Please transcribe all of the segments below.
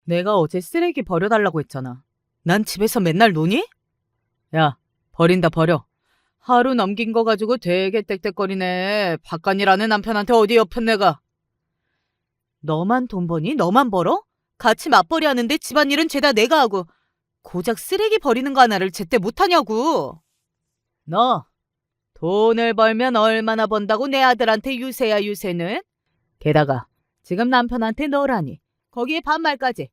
내가 어제 쓰레기 버려달라고 했잖아. 난 집에서 맨날 노니? 야, 버린다 버려. 하루 넘긴 거 가지고 되게 떽떽거리네. 바깥일하는 남편한테 어디 옆은 내가. 너만 돈 버니? 너만 벌어? 같이 맞벌이 하는데 집안일은 죄다 내가 하고 고작 쓰레기 버리는 거 하나를 제때 못하냐고. 너 돈을 벌면 얼마나 번다고 내 아들한테 유세야 유세는? 게다가 지금 남편한테 너라니. 거기에 반말까지.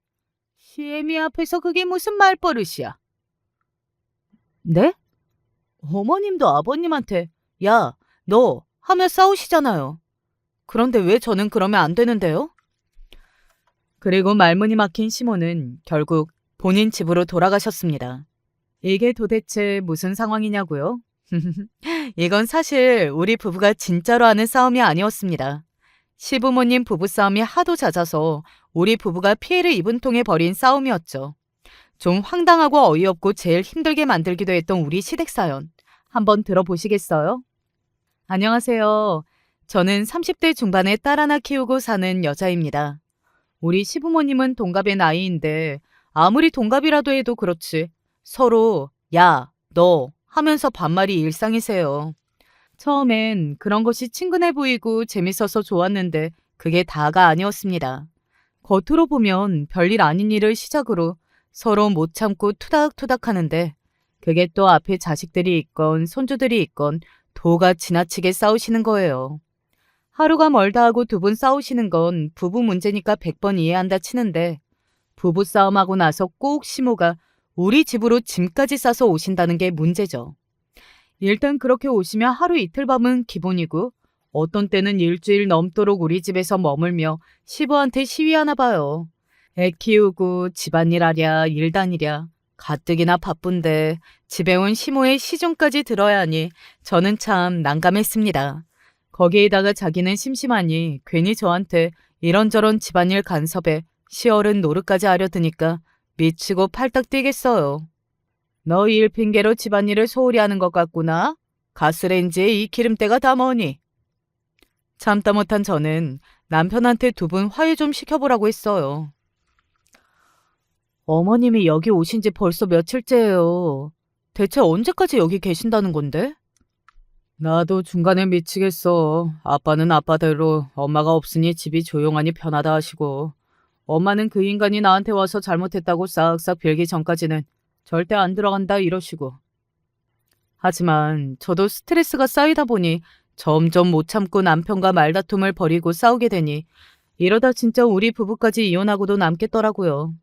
시애미 앞에서 그게 무슨 말버릇이야. 네? 어머님도 아버님한테 야, 너 하며 싸우시잖아요. 그런데 왜 저는 그러면 안 되는데요? 그리고 말문이 막힌 시모는 결국 본인 집으로 돌아가셨습니다. 이게 도대체 무슨 상황이냐고요? 이건 사실 우리 부부가 진짜로 하는 싸움이 아니었습니다. 시부모님 부부싸움이 하도 잦아서 우리 부부가 피해를 입은 통에 벌인 싸움이었죠. 좀 황당하고 어이없고 제일 힘들게 만들기도 했던 우리 시댁 사연. 한번 들어보시겠어요? 안녕하세요. 저는 30대 중반에 딸 하나 키우고 사는 여자입니다. 우리 시부모님은 동갑의 나이인데 아무리 동갑이라도 해도 그렇지 서로 야, 너 하면서 반말이 일상이세요. 처음엔 그런 것이 친근해 보이고 재밌어서 좋았는데 그게 다가 아니었습니다. 겉으로 보면 별일 아닌 일을 시작으로 서로 못 참고 투닥투닥 하는데 그게 또 앞에 자식들이 있건 손주들이 있건 도가 지나치게 싸우시는 거예요. 하루가 멀다 하고 두 분 싸우시는 건 부부 문제니까 100번 이해한다 치는데 부부싸움하고 나서 꼭 시모가 우리 집으로 짐까지 싸서 오신다는 게 문제죠. 일단 그렇게 오시면 하루 이틀 밤은 기본이고 어떤 때는 일주일 넘도록 우리 집에서 머물며 시부한테 시위하나 봐요. 애 키우고 집안일 하랴 일 다니랴 가뜩이나 바쁜데 집에 온 시모의 시중까지 들어야 하니 저는 참 난감했습니다. 거기에다가 자기는 심심하니 괜히 저한테 이런저런 집안일 간섭에 시어른 노릇까지 하려 드니까 미치고 팔딱 뛰겠어요. 너 일 핑계로 집안일을 소홀히 하는 것 같구나. 가스레인지에 이 기름때가 다 뭐니? 참다 못한 저는 남편한테 두 분 화해 좀 시켜보라고 했어요. 어머님이 여기 오신 지 벌써 며칠째예요. 대체 언제까지 여기 계신다는 건데? 나도 중간에 미치겠어. 아빠는 아빠대로 엄마가 없으니 집이 조용하니 편하다 하시고 엄마는 그 인간이 나한테 와서 잘못했다고 싹싹 빌기 전까지는 절대 안 들어간다 이러시고. 하지만 저도 스트레스가 쌓이다 보니 점점 못 참고 남편과 말다툼을 벌이고 싸우게 되니 이러다 진짜 우리 부부까지 이혼하고도 남겠더라고요.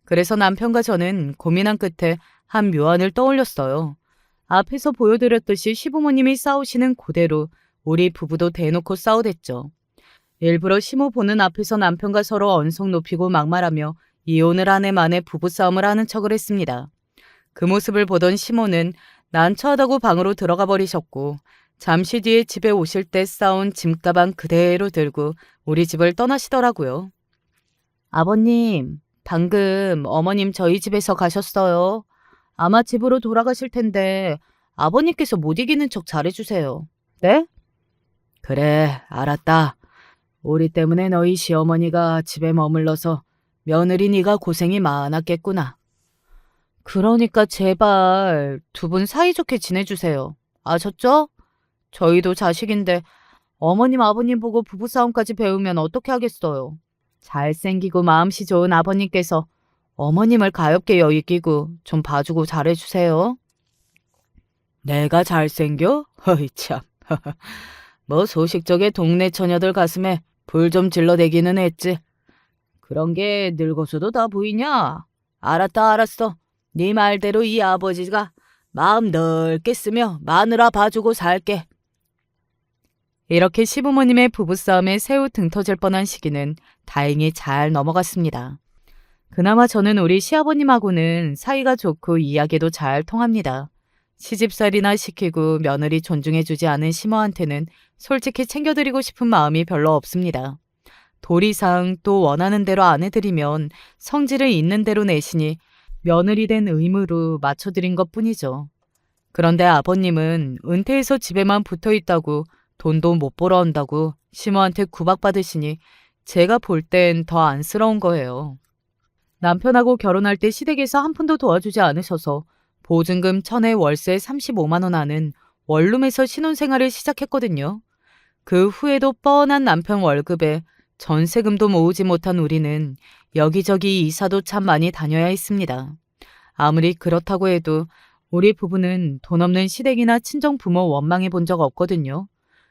그래서 남편과 저는 고민한 끝에 한 묘안을 떠올렸어요. 앞에서 보여드렸듯이 시부모님이 싸우시는 그대로 우리 부부도 대놓고 싸우댔죠. 일부러 시모 보는 앞에서 남편과 서로 언성 높이고 막말하며 이혼을 한 해 만에 부부싸움을 하는 척을 했습니다. 그 모습을 보던 시모는 난처하다고 방으로 들어가 버리셨고 잠시 뒤에 집에 오실 때 싸운 짐가방 그대로 들고 우리 집을 떠나시더라고요. 아버님, 방금 어머님 저희 집에서 가셨어요. 아마 집으로 돌아가실 텐데 아버님께서 못 이기는 척 잘해주세요. 네? 그래, 알았다. 우리 때문에 너희 시어머니가 집에 머물러서 며느리 네가 고생이 많았겠구나. 그러니까 제발 두 분 사이좋게 지내주세요. 아셨죠? 저희도 자식인데 어머님 아버님 보고 부부싸움까지 배우면 어떻게 하겠어요. 잘생기고 마음씨 좋은 아버님께서 어머님을 가엾게 여기고 좀 봐주고 잘해주세요. 내가 잘생겨? 허이 참. 뭐 소식적에 동네 처녀들 가슴에 불 좀 질러대기는 했지. 그런 게 늙어서도 다 보이냐? 알았다 알았어. 네 말대로 이 아버지가 마음 넓게 쓰며 마누라 봐주고 살게. 이렇게 시부모님의 부부싸움에 새우 등 터질 뻔한 시기는 다행히 잘 넘어갔습니다. 그나마 저는 우리 시아버님하고는 사이가 좋고 이야기도 잘 통합니다. 시집살이나 시키고 며느리 존중해주지 않은 시모한테는 솔직히 챙겨드리고 싶은 마음이 별로 없습니다. 도리상 또 원하는 대로 안 해드리면 성질을 있는 대로 내시니 며느리 된 의무로 맞춰드린 것뿐이죠. 그런데 아버님은 은퇴해서 집에만 붙어있다고 돈도 못 벌어온다고 시모한테 구박받으시니 제가 볼 땐 더 안쓰러운 거예요. 남편하고 결혼할 때 시댁에서 한 푼도 도와주지 않으셔서 보증금 1,000에 월세 35만 원 하는 원룸에서 신혼생활을 시작했거든요. 그 후에도 뻔한 남편 월급에 전세금도 모으지 못한 우리는 여기저기 이사도 참 많이 다녀야 했습니다. 아무리 그렇다고 해도 우리 부부는 돈 없는 시댁이나 친정 부모 원망해 본 적 없거든요.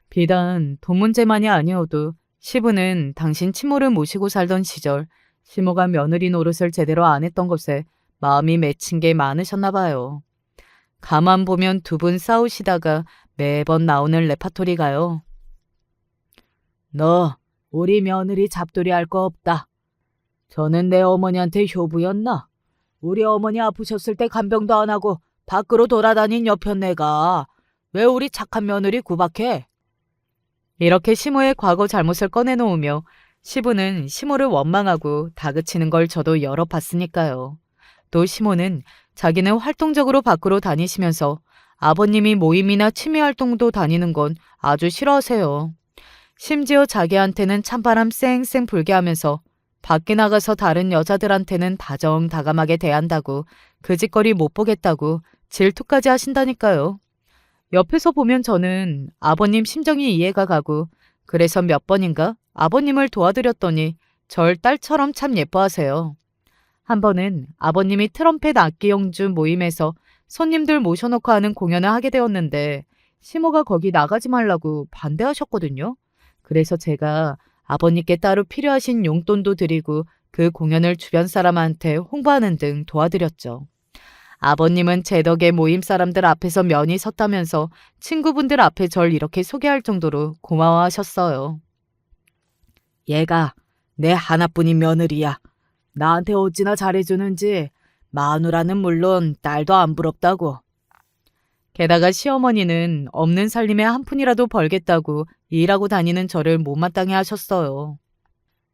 비단 돈 문제만이 아니어도 시부는 당신 친모를 모시고 살던 시절 시모가 며느리 노릇을 제대로 안 했던 것에 마음이 맺힌 게 많으셨나 봐요. 가만 보면 두 분 싸우시다가 매번 나오는 레파토리가요. 너 우리 며느리 잡돌이 할 거 없다. 저는 내 어머니한테 효부였나? 우리 어머니 아프셨을 때 간병도 안 하고 밖으로 돌아다닌 여편 내가 왜 우리 착한 며느리 구박해? 이렇게 시모의 과거 잘못을 꺼내놓으며 시부는 시모를 원망하고 다그치는 걸 저도 여러 봤으니까요. 또 시모는 자기는 활동적으로 밖으로 다니시면서 아버님이 모임이나 취미활동도 다니는 건 아주 싫어하세요. 심지어 자기한테는 찬바람 쌩쌩 불게 하면서 밖에 나가서 다른 여자들한테는 다정다감하게 대한다고 그 짓거리 못 보겠다고 질투까지 하신다니까요. 옆에서 보면 저는 아버님 심정이 이해가 가고 그래서 몇 번인가 아버님을 도와드렸더니 절 딸처럼 참 예뻐하세요. 한 번은 아버님이 트럼펫 악기 연주 모임에서 손님들 모셔놓고 하는 공연을 하게 되었는데 시모가 거기 나가지 말라고 반대하셨거든요. 그래서 제가 아버님께 따로 필요하신 용돈도 드리고 그 공연을 주변 사람한테 홍보하는 등 도와드렸죠. 아버님은 제 덕에 모임 사람들 앞에서 면이 섰다면서 친구분들 앞에 절 이렇게 소개할 정도로 고마워하셨어요. 얘가 내 하나뿐인 며느리야. 나한테 어찌나 잘해주는지 마누라는 물론 딸도 안 부럽다고. 게다가 시어머니는 없는 살림에 한 푼이라도 벌겠다고 일하고 다니는 저를 못마땅해 하셨어요.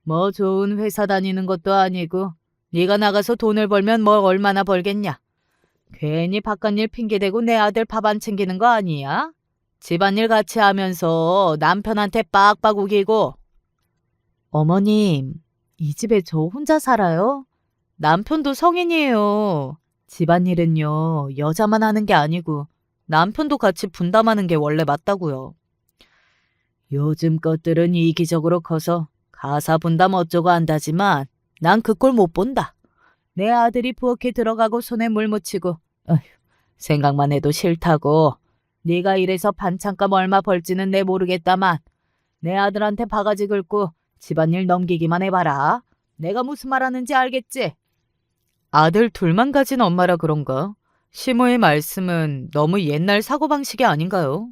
뭐 좋은 회사 다니는 것도 아니고 네가 나가서 돈을 벌면 뭐 얼마나 벌겠냐. 괜히 바깥일 핑계대고 내 아들 밥 안 챙기는 거 아니야? 집안일 같이 하면서 남편한테 빡빡 우기고. 어머님, 이 집에 저 혼자 살아요? 남편도 성인이에요. 집안일은요, 여자만 하는 게 아니고 남편도 같이 분담하는 게 원래 맞다고요. 요즘 것들은 이기적으로 커서 가사 분담 어쩌고 한다지만 난 그 꼴 못 본다. 내 아들이 부엌에 들어가고 손에 물 묻히고 어휴, 생각만 해도 싫다고. 네가 이래서 반찬값 얼마 벌지는 내 모르겠다만 내 아들한테 바가지 긁고 집안일 넘기기만 해봐라. 내가 무슨 말하는지 알겠지? 아들 둘만 가진 엄마라 그런가? 시모의 말씀은 너무 옛날 사고방식이 아닌가요?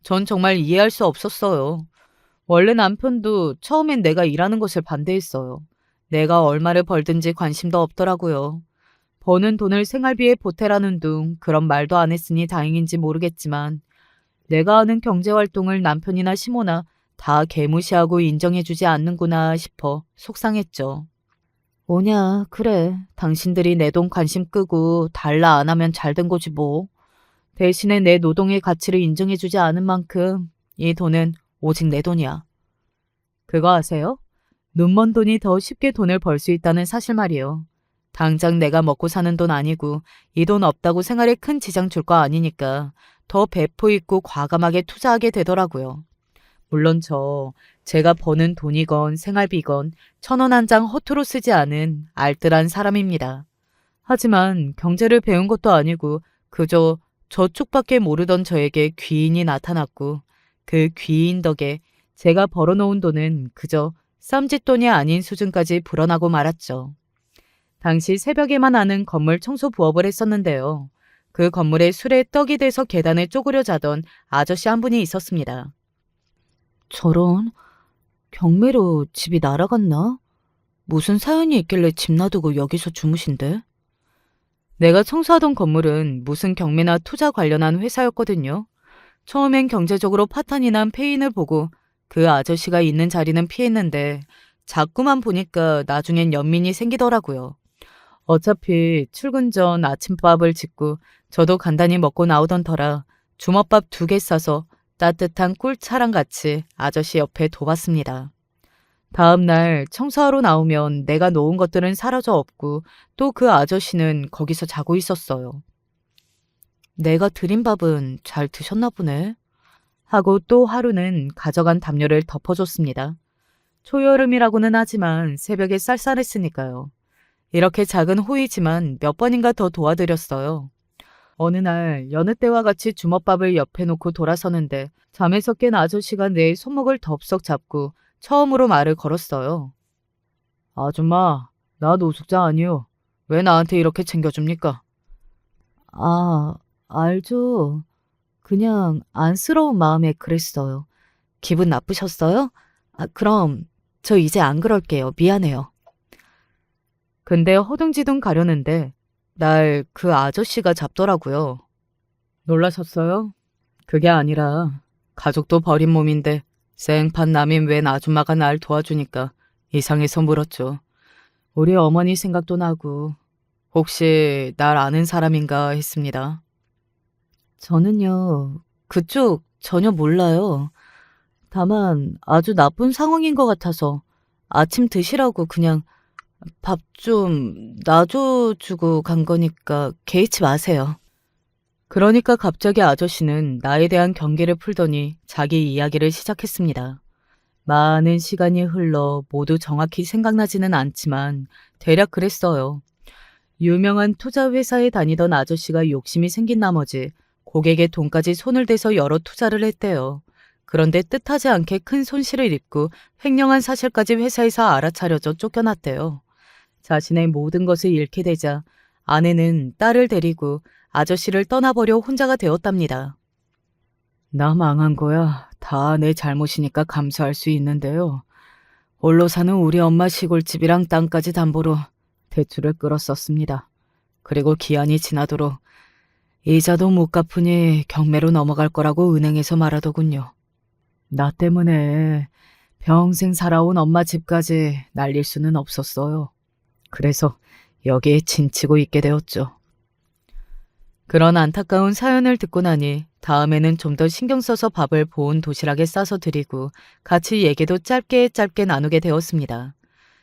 전 정말 이해할 수 없었어요. 원래 남편도 처음엔 내가 일하는 것을 반대했어요. 내가 얼마를 벌든지 관심도 없더라고요. 버는 돈을 생활비에 보태라는 둥 그런 말도 안 했으니 다행인지 모르겠지만 내가 하는 경제활동을 남편이나 시모나 다 개무시하고 인정해주지 않는구나 싶어 속상했죠. 뭐냐, 그래. 당신들이 내 돈 관심 끄고 달라 안 하면 잘된 거지 뭐. 대신에 내 노동의 가치를 인정해주지 않은 만큼 이 돈은 오직 내 돈이야. 그거 아세요? 눈먼 돈이 더 쉽게 돈을 벌 수 있다는 사실 말이에요. 당장 내가 먹고 사는 돈 아니고 이 돈 없다고 생활에 큰 지장 줄 거 아니니까 더 배포 있고 과감하게 투자하게 되더라고요. 물론 제가 버는 돈이건 생활비건 1,000원 한 장 허투루 쓰지 않은 알뜰한 사람입니다. 하지만 경제를 배운 것도 아니고 그저 저축밖에 모르던 저에게 귀인이 나타났고 그 귀인 덕에 제가 벌어놓은 돈은 그저 쌈짓돈이 아닌 수준까지 불어나고 말았죠. 당시 새벽에만 하는 건물 청소 부업을 했었는데요. 그 건물에 술에 떡이 돼서 계단을 쪼그려 자던 아저씨 한 분이 있었습니다. 저런, 경매로 집이 날아갔나? 무슨 사연이 있길래 집 놔두고 여기서 주무신대? 내가 청소하던 건물은 무슨 경매나 투자 관련한 회사였거든요. 처음엔 경제적으로 파탄이 난 폐인을 보고 그 아저씨가 있는 자리는 피했는데 자꾸만 보니까 나중엔 연민이 생기더라고요. 어차피 출근 전 아침밥을 짓고 저도 간단히 먹고 나오던 터라 주먹밥 2개 싸서 따뜻한 꿀차랑 같이 아저씨 옆에 둬봤습니다. 다음 날 청소하러 나오면 내가 놓은 것들은 사라져 없고 또 그 아저씨는 거기서 자고 있었어요. 내가 드린 밥은 잘 드셨나 보네. 하고 또 하루는 가져간 담요를 덮어줬습니다. 초여름이라고는 하지만 새벽에 쌀쌀했으니까요. 이렇게 작은 호의지만 몇 번인가 더 도와드렸어요. 어느 날 여느 때와 같이 주먹밥을 옆에 놓고 돌아서는데 잠에서 깬 아저씨가 내 손목을 덥석 잡고 처음으로 말을 걸었어요. 아줌마, 나 노숙자 아니요. 왜 나한테 이렇게 챙겨줍니까? 아, 알죠. 그냥 안쓰러운 마음에 그랬어요. 기분 나쁘셨어요? 그럼 저 이제 안 그럴게요. 미안해요. 근데 허둥지둥 가려는데 날 그 아저씨가 잡더라고요. 놀라셨어요? 그게 아니라 가족도 버린 몸인데 생판 남인 웬 아줌마가 날 도와주니까 이상해서 물었죠. 우리 어머니 생각도 나고 혹시 날 아는 사람인가 했습니다. 저는요, 그쪽 전혀 몰라요. 다만 아주 나쁜 상황인 것 같아서 아침 드시라고 그냥 밥 좀 놔줘주고 간 거니까 개의치 마세요. 그러니까 갑자기 아저씨는 나에 대한 경계를 풀더니 자기 이야기를 시작했습니다. 많은 시간이 흘러 모두 정확히 생각나지는 않지만 대략 그랬어요. 유명한 투자 회사에 다니던 아저씨가 욕심이 생긴 나머지 고객의 돈까지 손을 대서 여러 투자를 했대요. 그런데 뜻하지 않게 큰 손실을 입고 횡령한 사실까지 회사에서 알아차려져 쫓겨났대요. 자신의 모든 것을 잃게 되자 아내는 딸을 데리고 아저씨를 떠나버려 혼자가 되었답니다. 나 망한 거야. 다 내 잘못이니까 감수할 수 있는데요. 홀로 사는 우리 엄마 시골집이랑 땅까지 담보로 대출을 끌었었습니다. 그리고 기한이 지나도록 이자도 못 갚으니 경매로 넘어갈 거라고 은행에서 말하더군요. 나 때문에 평생 살아온 엄마 집까지 날릴 수는 없었어요. 그래서 여기에 진치고 있게 되었죠. 그런 안타까운 사연을 듣고 나니 다음에는 좀 더 신경 써서 밥을 보온 도시락에 싸서 드리고 같이 얘기도 짧게 나누게 되었습니다.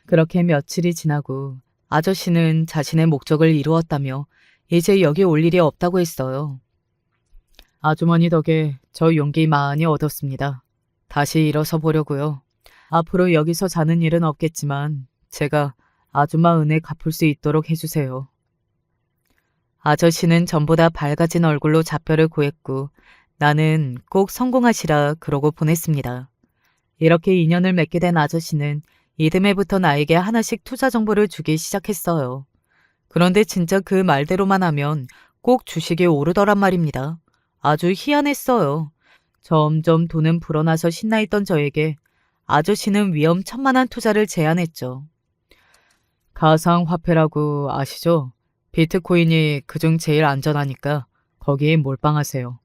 그렇게 며칠이 지나고 아저씨는 자신의 목적을 이루었다며 이제 여기 올 일이 없다고 했어요. 아주머니 덕에 저 용기 많이 얻었습니다. 다시 일어서 보려고요. 앞으로 여기서 자는 일은 없겠지만 제가 아줌마 은혜 갚을 수 있도록 해주세요. 아저씨는 전보다 밝아진 얼굴로 잡혀를 구했고 나는 꼭 성공하시라 그러고 보냈습니다. 이렇게 인연을 맺게 된 아저씨는 이듬해부터 나에게 하나씩 투자 정보를 주기 시작했어요. 그런데 진짜 그 말대로만 하면 꼭 주식이 오르더란 말입니다. 아주 희한했어요. 점점 돈은 불어나서 신나있던 저에게 아저씨는 위험천만한 투자를 제안했죠. 가상화폐라고 아시죠? 비트코인이 그중 제일 안전하니까 거기에 몰빵하세요.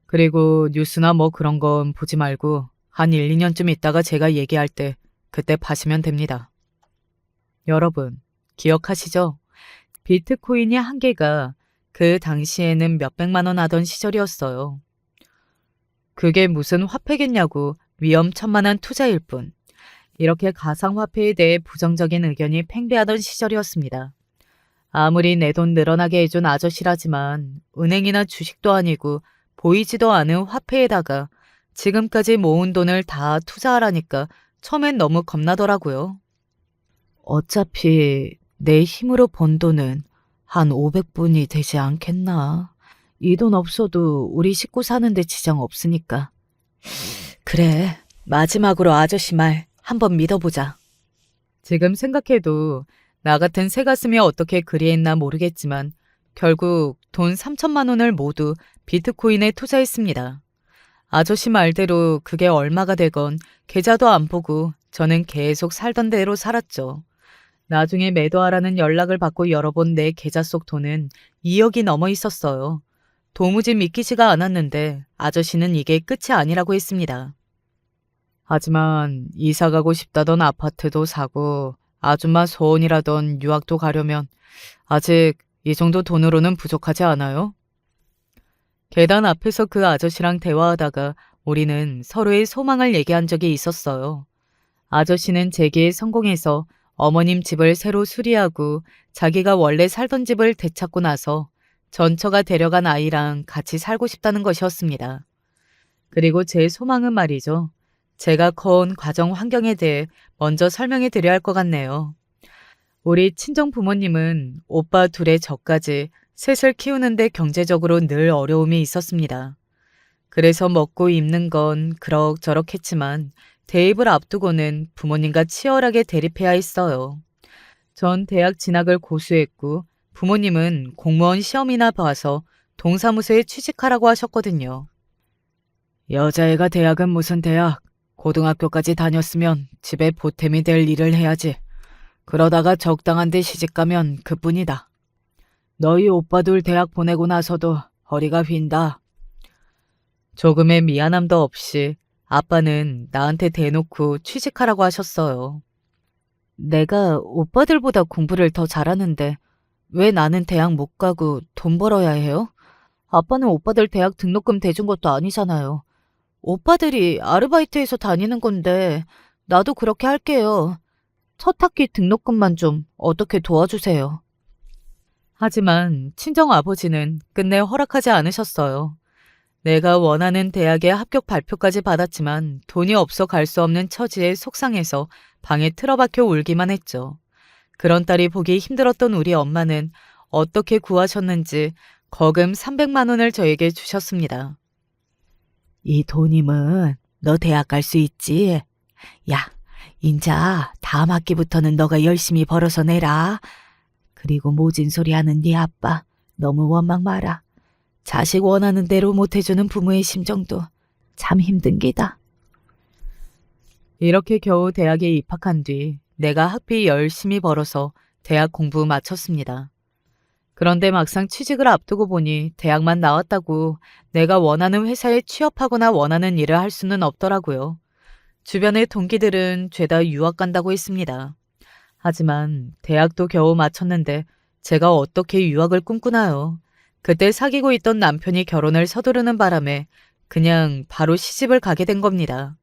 그리고 뉴스나 뭐 그런 건 보지 말고 한 1, 2년쯤 있다가 제가 얘기할 때 그때 파시면 됩니다. 여러분, 기억하시죠? 비트코인이 한 개가 그 당시에는 몇백만 원 하던 시절이었어요. 그게 무슨 화폐겠냐고 위험천만한 투자일 뿐. 이렇게 가상화폐에 대해 부정적인 의견이 팽배하던 시절이었습니다. 아무리 내 돈 늘어나게 해준 아저씨라지만 은행이나 주식도 아니고 보이지도 않은 화폐에다가 지금까지 모은 돈을 다 투자하라니까 처음엔 너무 겁나더라고요. 어차피 내 힘으로 번 돈은 한 500분이 되지 않겠나. 이 돈 없어도 우리 식구 사는데 지장 없으니까. 그래, 마지막으로 아저씨 말 한번 믿어보자. 지금 생각해도 나 같은 새가슴이 어떻게 그리했나 모르겠지만 결국 돈 3천만 원을 모두 비트코인에 투자했습니다. 아저씨 말대로 그게 얼마가 되건 계좌도 안 보고 저는 계속 살던 대로 살았죠. 나중에 매도하라는 연락을 받고 열어본 내 계좌 속 돈은 2억이 넘어 있었어요. 도무지 믿기지가 않았는데 아저씨는 이게 끝이 아니라고 했습니다. 하지만 이사 가고 싶다던 아파트도 사고 아줌마 소원이라던 유학도 가려면 아직 이 정도 돈으로는 부족하지 않아요? 계단 앞에서 그 아저씨랑 대화하다가 우리는 서로의 소망을 얘기한 적이 있었어요. 아저씨는 재기에 성공해서 어머님 집을 새로 수리하고 자기가 원래 살던 집을 되찾고 나서 전처가 데려간 아이랑 같이 살고 싶다는 것이었습니다. 그리고 제 소망은 말이죠. 제가 커온 가정 환경에 대해 먼저 설명해 드려야 할 것 같네요. 우리 친정 부모님은 오빠 둘의 저까지 셋을 키우는데 경제적으로 늘 어려움이 있었습니다. 그래서 먹고 입는 건 그럭저럭 했지만 대입을 앞두고는 부모님과 치열하게 대립해야 했어요. 전 대학 진학을 고수했고 부모님은 공무원 시험이나 봐서 동사무소에 취직하라고 하셨거든요. 여자애가 대학은 무슨 대학? 고등학교까지 다녔으면 집에 보탬이 될 일을 해야지. 그러다가 적당한 데 시집가면 그뿐이다. 너희 오빠들 대학 보내고 나서도 허리가 휜다. 조금의 미안함도 없이 아빠는 나한테 대놓고 취직하라고 하셨어요. 내가 오빠들보다 공부를 더 잘하는데 왜 나는 대학 못 가고 돈 벌어야 해요? 아빠는 오빠들 대학 등록금 대준 것도 아니잖아요. 오빠들이 아르바이트해서 다니는 건데 나도 그렇게 할게요. 첫 학기 등록금만 좀 어떻게 도와주세요. 하지만 친정 아버지는 끝내 허락하지 않으셨어요. 내가 원하는 대학의 합격 발표까지 받았지만 돈이 없어 갈 수 없는 처지에 속상해서 방에 틀어박혀 울기만 했죠. 그런 딸이 보기 힘들었던 우리 엄마는 어떻게 구하셨는지 거금 300만 원을 저에게 주셨습니다. 이 돈이면 너 대학 갈 수 있지? 야, 인자 다음 학기부터는 너가 열심히 벌어서 내라. 그리고 모진 소리 하는 네 아빠 너무 원망 마라. 자식 원하는 대로 못해주는 부모의 심정도 참 힘든 기다. 이렇게 겨우 대학에 입학한 뒤 내가 학비 열심히 벌어서 대학 공부 마쳤습니다. 그런데 막상 취직을 앞두고 보니 대학만 나왔다고 내가 원하는 회사에 취업하거나 원하는 일을 할 수는 없더라고요. 주변의 동기들은 죄다 유학 간다고 했습니다. 하지만 대학도 겨우 마쳤는데 제가 어떻게 유학을 꿈꾸나요? 그때 사귀고 있던 남편이 결혼을 서두르는 바람에 그냥 바로 시집을 가게 된 겁니다.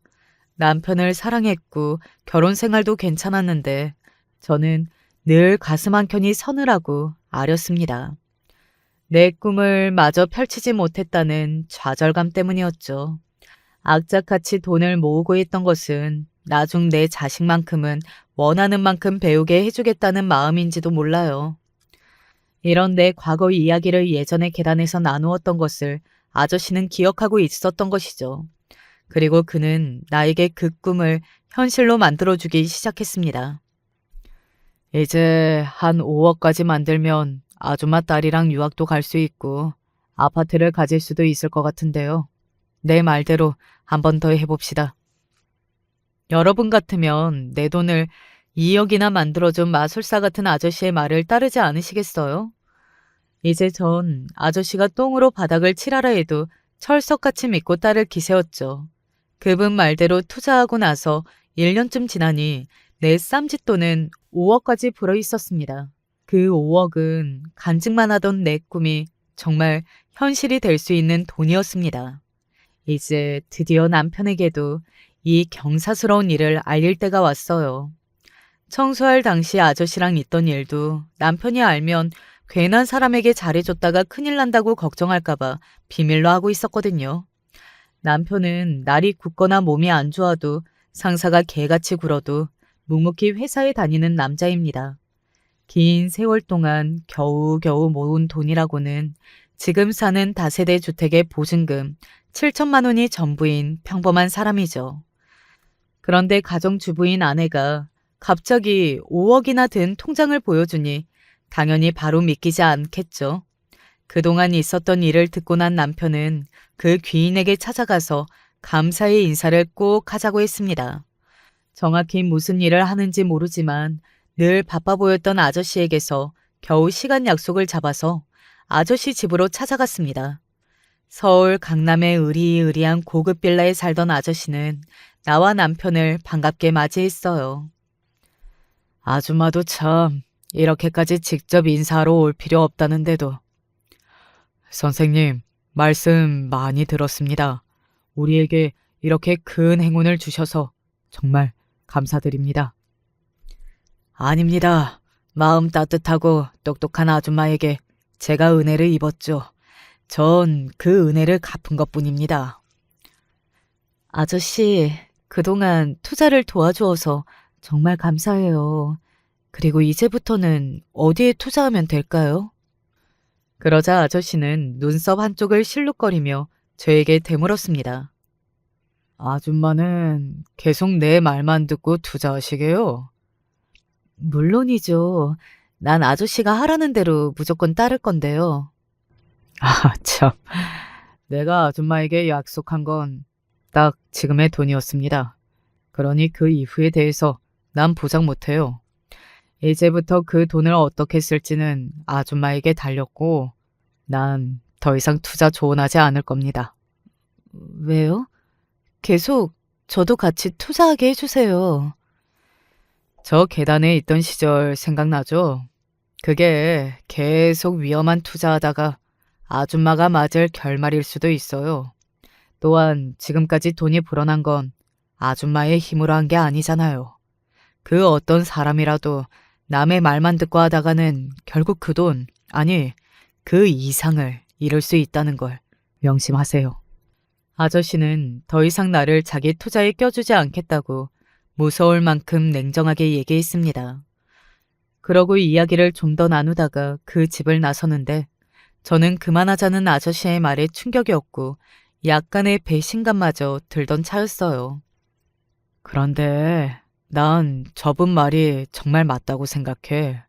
남편을 사랑했고 결혼 생활도 괜찮았는데 저는 늘 가슴 한켠이 서늘하고 아렸습니다. 내 꿈을 마저 펼치지 못했다는 좌절감 때문이었죠. 악착같이 돈을 모으고 있던 것은 나중 내 자식만큼은 원하는 만큼 배우게 해주겠다는 마음인지도 몰라요. 이런 내 과거 이야기를 예전에 계단에서 나누었던 것을 아저씨는 기억하고 있었던 것이죠. 그리고 그는 나에게 그 꿈을 현실로 만들어주기 시작했습니다. 이제 한 5억까지 만들면 아줌마 딸이랑 유학도 갈 수 있고 아파트를 가질 수도 있을 것 같은데요. 내 말대로 한 번 더 해봅시다. 여러분 같으면 내 돈을 2억이나 만들어준 마술사 같은 아저씨의 말을 따르지 않으시겠어요? 이제 전 아저씨가 똥으로 바닥을 칠하라 해도 철석같이 믿고 따를 기세였죠. 그분 말대로 투자하고 나서 1년쯤 지나니 내 쌈짓돈은 5억까지 불어 있었습니다. 그 5억은 간직만 하던 내 꿈이 정말 현실이 될 수 있는 돈이었습니다. 이제 드디어 남편에게도 이 경사스러운 일을 알릴 때가 왔어요. 청소할 당시 아저씨랑 있던 일도 남편이 알면 괜한 사람에게 잘해줬다가 큰일 난다고 걱정할까봐 비밀로 하고 있었거든요. 남편은 날이 굳거나 몸이 안 좋아도 상사가 개같이 굴어도 묵묵히 회사에 다니는 남자입니다. 긴 세월 동안 겨우겨우 모은 돈이라고는 지금 사는 다세대 주택의 보증금 7천만 원이 전부인 평범한 사람이죠. 그런데 가정주부인 아내가 갑자기 5억이나 든 통장을 보여주니 당연히 바로 믿기지 않겠죠. 그동안 있었던 일을 듣고 난 남편은 그 귀인에게 찾아가서 감사의 인사를 꼭 하자고 했습니다. 정확히 무슨 일을 하는지 모르지만 늘 바빠 보였던 아저씨에게서 겨우 시간 약속을 잡아서 아저씨 집으로 찾아갔습니다. 서울 강남의 으리으리한 고급 빌라에 살던 아저씨는 나와 남편을 반갑게 맞이했어요. 아줌마도 참 이렇게까지 직접 인사하러 올 필요 없다는데도. 선생님, 말씀 많이 들었습니다. 우리에게 이렇게 큰 행운을 주셔서 정말 감사드립니다. 아닙니다. 마음 따뜻하고 똑똑한 아줌마에게 제가 은혜를 입었죠. 전 그 은혜를 갚은 것뿐입니다. 아저씨, 그동안 투자를 도와주어서 정말 감사해요. 그리고 이제부터는 어디에 투자하면 될까요? 그러자 아저씨는 눈썹 한쪽을 실룩거리며 저에게 되물었습니다. 아줌마는 계속 내 말만 듣고 투자하시게요? 물론이죠. 난 아저씨가 하라는 대로 무조건 따를 건데요. 아, 참. 내가 아줌마에게 약속한 건 딱 지금의 돈이었습니다. 그러니 그 이후에 대해서 난 보장 못해요. 이제부터 그 돈을 어떻게 쓸지는 아줌마에게 달렸고 난 더 이상 투자 조언하지 않을 겁니다. 왜요? 계속 저도 같이 투자하게 해주세요. 저 계단에 있던 시절 생각나죠? 그게 계속 위험한 투자하다가 아줌마가 맞을 결말일 수도 있어요. 또한 지금까지 돈이 불어난 건 아줌마의 힘으로 한 게 아니잖아요. 그 어떤 사람이라도 남의 말만 듣고 하다가는 결국 그 돈, 아니 그 이상을 잃을 수 있다는 걸 명심하세요. 아저씨는 더 이상 나를 자기 투자에 껴주지 않겠다고 무서울 만큼 냉정하게 얘기했습니다. 그러고 이야기를 좀 더 나누다가 그 집을 나서는데 저는 그만하자는 아저씨의 말에 충격이었고 약간의 배신감마저 들던 차였어요. 그런데 난 저분 말이 정말 맞다고 생각해.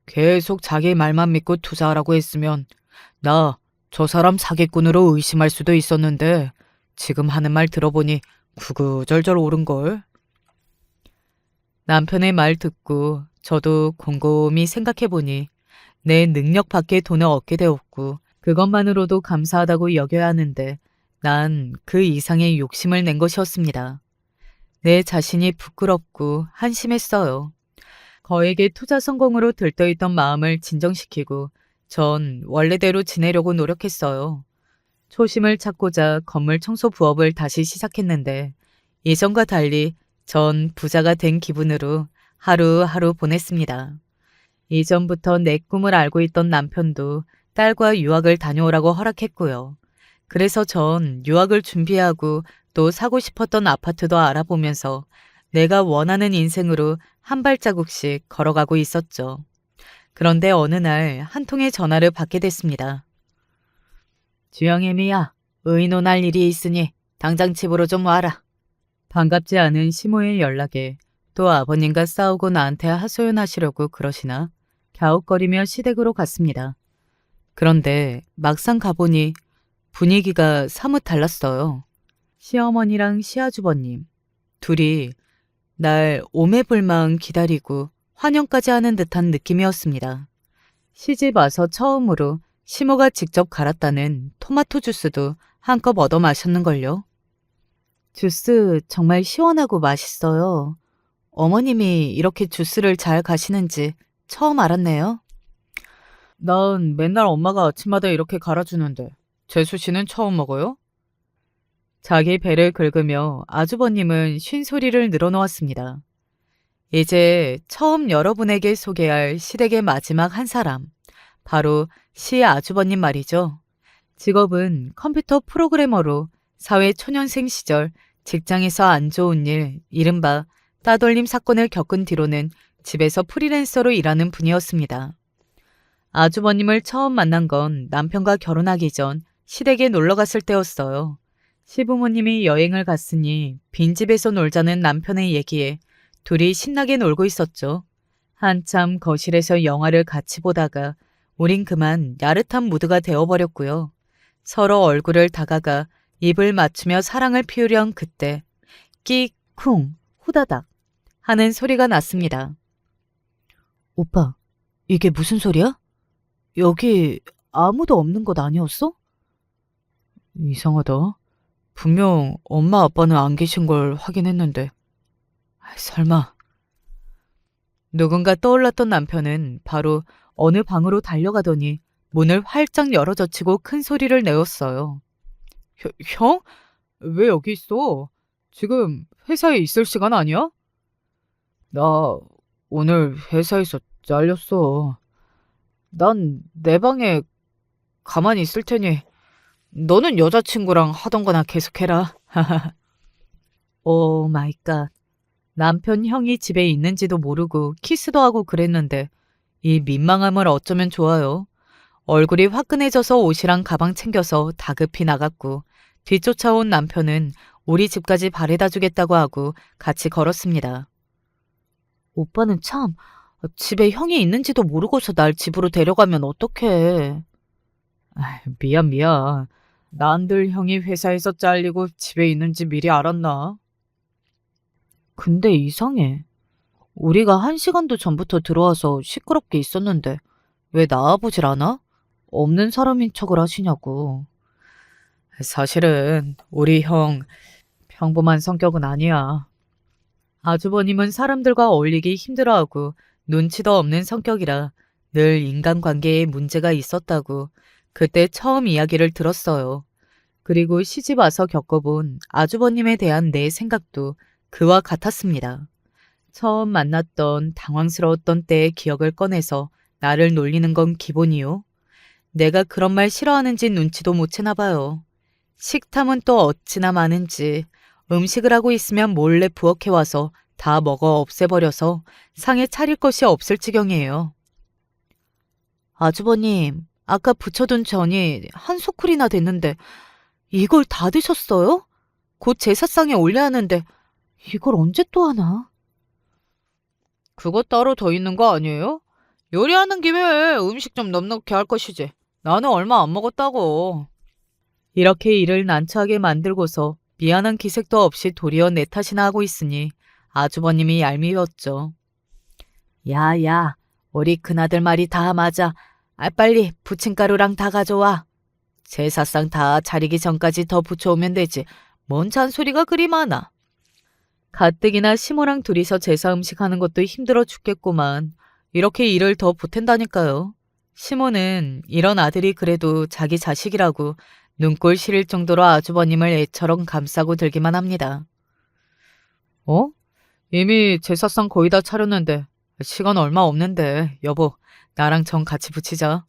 계속 자기 말만 믿고 투자하라고 했으면 나 저 사람 사기꾼으로 의심할 수도 있었는데 지금 하는 말 들어보니 구구절절 옳은걸. 남편의 말 듣고 저도 곰곰이 생각해보니 내 능력 밖의 돈을 얻게 되었고 그것만으로도 감사하다고 여겨야 하는데 난 그 이상의 욕심을 낸 것이었습니다. 내 자신이 부끄럽고 한심했어요. 거액의 투자 성공으로 들떠있던 마음을 진정시키고 전 원래대로 지내려고 노력했어요. 초심을 찾고자 건물 청소 부업을 다시 시작했는데 예전과 달리 전 부자가 된 기분으로 하루하루 보냈습니다. 이전부터 내 꿈을 알고 있던 남편도 딸과 유학을 다녀오라고 허락했고요. 그래서 전 유학을 준비하고 또 사고 싶었던 아파트도 알아보면서 내가 원하는 인생으로 한 발자국씩 걸어가고 있었죠. 그런데 어느 날 한 통의 전화를 받게 됐습니다. 주영애미야, 의논할 일이 있으니 당장 집으로 좀 와라. 반갑지 않은 시모의 연락에 또 아버님과 싸우고 나한테 하소연하시려고 그러시나 갸웃거리며 시댁으로 갔습니다. 그런데 막상 가보니 분위기가 사뭇 달랐어요. 시어머니랑 시아주버님 둘이 날 오매불망 기다리고 환영까지 하는 듯한 느낌이었습니다. 시집 와서 처음으로 시모가 직접 갈았다는 토마토 주스도 한컵 얻어 마셨는걸요. 주스 정말 시원하고 맛있어요. 어머님이 이렇게 주스를 잘 가시는지 처음 알았네요. 난 맨날 엄마가 아침마다 이렇게 갈아주는데 재수 씨는 처음 먹어요? 자기 배를 긁으며 아주버님은 쉰소리를 늘어놓았습니다. 이제 처음 여러분에게 소개할 시댁의 마지막 한 사람, 바로 시 아주버님 말이죠. 직업은 컴퓨터 프로그래머로 사회 초년생 시절 직장에서 안 좋은 일, 이른바 따돌림 사건을 겪은 뒤로는 집에서 프리랜서로 일하는 분이었습니다. 아주버님을 처음 만난 건 남편과 결혼하기 전 시댁에 놀러 갔을 때였어요. 시부모님이 여행을 갔으니 빈집에서 놀자는 남편의 얘기에 둘이 신나게 놀고 있었죠. 한참 거실에서 영화를 같이 보다가 우린 그만 야릇한 무드가 되어버렸고요. 서로 얼굴을 다가가 입을 맞추며 사랑을 피우려는 그때 끽, 쿵, 후다닥 하는 소리가 났습니다. 오빠, 이게 무슨 소리야? 여기 아무도 없는 곳 아니었어? 이상하다. 분명 엄마 아빠는 안 계신 걸 확인했는데. 설마. 누군가 떠올랐던 남편은 바로 어느 방으로 달려가더니 문을 활짝 열어젖히고 큰 소리를 내었어요. 형? 왜 여기 있어? 지금 회사에 있을 시간 아니야? 나 오늘 회사에서 잘렸어. 난 내 방에 가만히 있을 테니 너는 여자친구랑 하던 거나 계속해라. 오 마이 갓. 남편 형이 집에 있는지도 모르고 키스도 하고 그랬는데 이 민망함을 어쩌면 좋아요. 얼굴이 화끈해져서 옷이랑 가방 챙겨서 다급히 나갔고 뒤쫓아온 남편은 우리 집까지 바래다 주겠다고 하고 같이 걸었습니다. 오빠는 참 집에 형이 있는지도 모르고서 날 집으로 데려가면 어떡해. 미안. 난들 형이 회사에서 잘리고 집에 있는지 미리 알았나? 근데 이상해. 우리가 1시간도 전부터 들어와서 시끄럽게 있었는데 왜 나와보질 않아? 없는 사람인 척을 하시냐고. 사실은 우리 형 평범한 성격은 아니야. 아주버님은 사람들과 어울리기 힘들어하고 눈치도 없는 성격이라 늘 인간관계에 문제가 있었다고 그때 처음 이야기를 들었어요. 그리고 시집 와서 겪어본 아주버님에 대한 내 생각도 그와 같았습니다. 처음 만났던 당황스러웠던 때의 기억을 꺼내서 나를 놀리는 건 기본이요. 내가 그런 말 싫어하는지 눈치도 못 채나 봐요. 식탐은 또 어찌나 많은지 음식을 하고 있으면 몰래 부엌에 와서 다 먹어 없애버려서 상에 차릴 것이 없을 지경이에요. 아주버님, 아까 부쳐둔 전이 한 소쿠리나 됐는데 이걸 다 드셨어요? 곧 제사상에 올려야 하는데 이걸 언제 또 하나? 그거 따로 더 있는 거 아니에요? 요리하는 김에 음식 좀 넉넉히 할 것이지. 나는 얼마 안 먹었다고. 이렇게 일을 난처하게 만들고서 미안한 기색도 없이 도리어 내 탓이나 하고 있으니 아주버님이 얄미웠죠. 야, 우리 큰아들 말이 다 맞아. 빨리 부침가루랑 다 가져와. 제사상 다 차리기 전까지 더 부쳐오면 되지. 뭔 잔소리가 그리 많아. 가뜩이나 시모랑 둘이서 제사 음식 하는 것도 힘들어 죽겠구만. 이렇게 일을 더 보탠다니까요. 시모는 이런 아들이 그래도 자기 자식이라고 눈꼴 시릴 정도로 아주버님을 애처럼 감싸고 들기만 합니다. 이미 제사상 거의 다 차렸는데 시간 얼마 없는데 여보 나랑 정 같이 붙이자.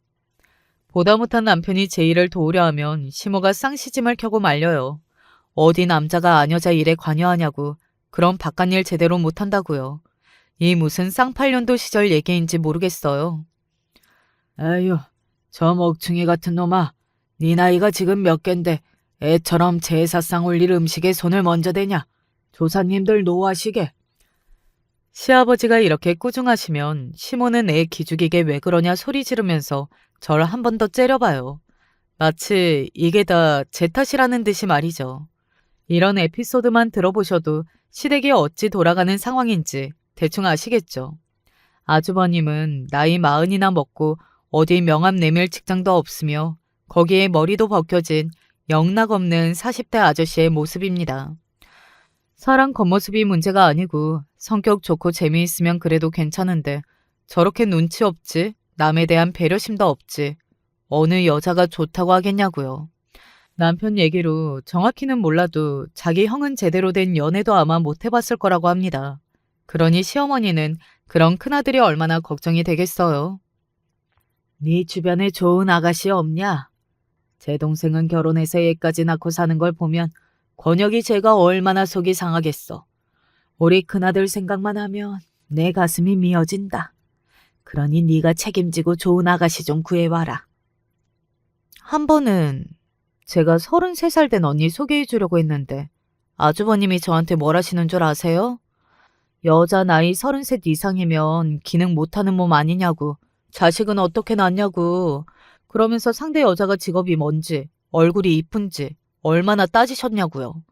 보다 못한 남편이 제 일을 도우려 하면 시모가 쌍시짐을 켜고 말려요. 어디 남자가 아녀자 일에 관여하냐고. 그럼 바깥일 제대로 못한다고요. 이 무슨 쌍팔년도 시절 얘기인지 모르겠어요. 에휴, 저 먹충이 같은 놈아. 네 나이가 지금 몇 갠데 애처럼 제사상 올릴 음식에 손을 먼저 대냐. 조사님들 노하시게. 시아버지가 이렇게 꾸중하시면 시모는 애 기죽이게 왜 그러냐 소리 지르면서 저를 한 번 더 째려봐요. 마치 이게 다 제 탓이라는 듯이 말이죠. 이런 에피소드만 들어보셔도 시댁이 어찌 돌아가는 상황인지 대충 아시겠죠. 아주버님은 나이 40이나 먹고 어디 명함 내밀 직장도 없으며 거기에 머리도 벗겨진 영락없는 40대 아저씨의 모습입니다. 사람 겉모습이 문제가 아니고 성격 좋고 재미있으면 그래도 괜찮은데 저렇게 눈치 없지, 남에 대한 배려심도 없지, 어느 여자가 좋다고 하겠냐고요. 남편 얘기로 정확히는 몰라도 자기 형은 제대로 된 연애도 아마 못 해봤을 거라고 합니다. 그러니 시어머니는 그런 큰아들이 얼마나 걱정이 되겠어요. 네 주변에 좋은 아가씨 없냐? 제 동생은 결혼해서 애까지 낳고 사는 걸 보면 권혁이 쟤가 얼마나 속이 상하겠어. 우리 큰아들 생각만 하면 내 가슴이 미어진다. 그러니 네가 책임지고 좋은 아가씨 좀 구해와라. 한 번은 제가 33살 된 언니 소개해 주려고 했는데 아주버님이 저한테 뭘 하시는 줄 아세요? 여자 나이 33 이상이면 기능 못하는 몸 아니냐고, 자식은 어떻게 낳냐고, 그러면서 상대 여자가 직업이 뭔지, 얼굴이 이쁜지 얼마나 따지셨냐고요.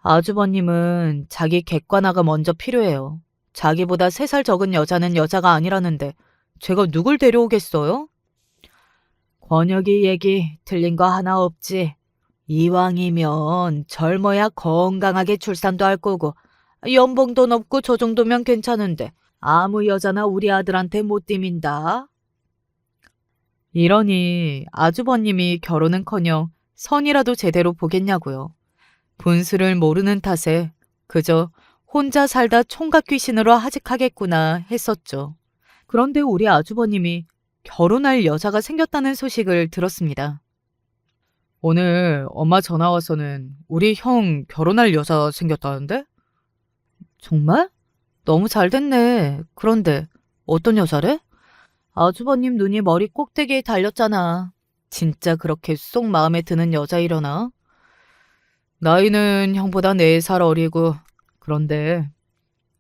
아주버님은 자기 객관화가 먼저 필요해요. 자기보다 3살 적은 여자는 여자가 아니라는데 제가 누굴 데려오겠어요? 권혁이 얘기 틀린 거 하나 없지. 이왕이면 젊어야 건강하게 출산도 할 거고 연봉도 높고 저 정도면 괜찮은데 아무 여자나 우리 아들한테 못 디민다. 이러니 아주버님이 결혼은커녕 선이라도 제대로 보겠냐고요. 분수를 모르는 탓에 그저 혼자 살다 총각 귀신으로 하직하겠구나 했었죠. 그런데 우리 아주버님이 결혼할 여자가 생겼다는 소식을 들었습니다. 오늘 엄마 전화 와서는 우리 형 결혼할 여자 생겼다는데? 정말? 너무 잘 됐네. 그런데 어떤 여자래? 아주버님 눈이 머리 꼭대기에 달렸잖아. 진짜 그렇게 쏙 마음에 드는 여자이려나? 나이는 형보다 4살 어리고 그런데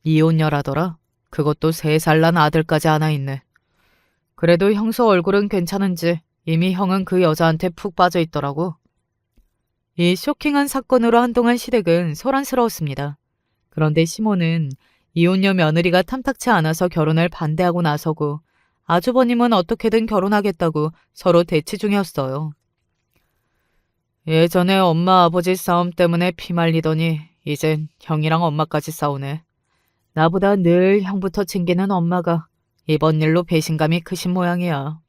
이혼녀라더라. 그것도 3살 난 아들까지 하나 있네. 그래도 형수 얼굴은 괜찮은지 이미 형은 그 여자한테 푹 빠져 있더라고. 이 쇼킹한 사건으로 한동안 시댁은 소란스러웠습니다. 그런데 시모는 이혼녀 며느리가 탐탁치 않아서 결혼을 반대하고 나서고 아주버님은 어떻게든 결혼하겠다고 서로 대치 중이었어요. 예전에 엄마 아버지 싸움 때문에 피말리더니 이젠 형이랑 엄마까지 싸우네. 나보다 늘 형부터 챙기는 엄마가 이번 일로 배신감이 크신 모양이야.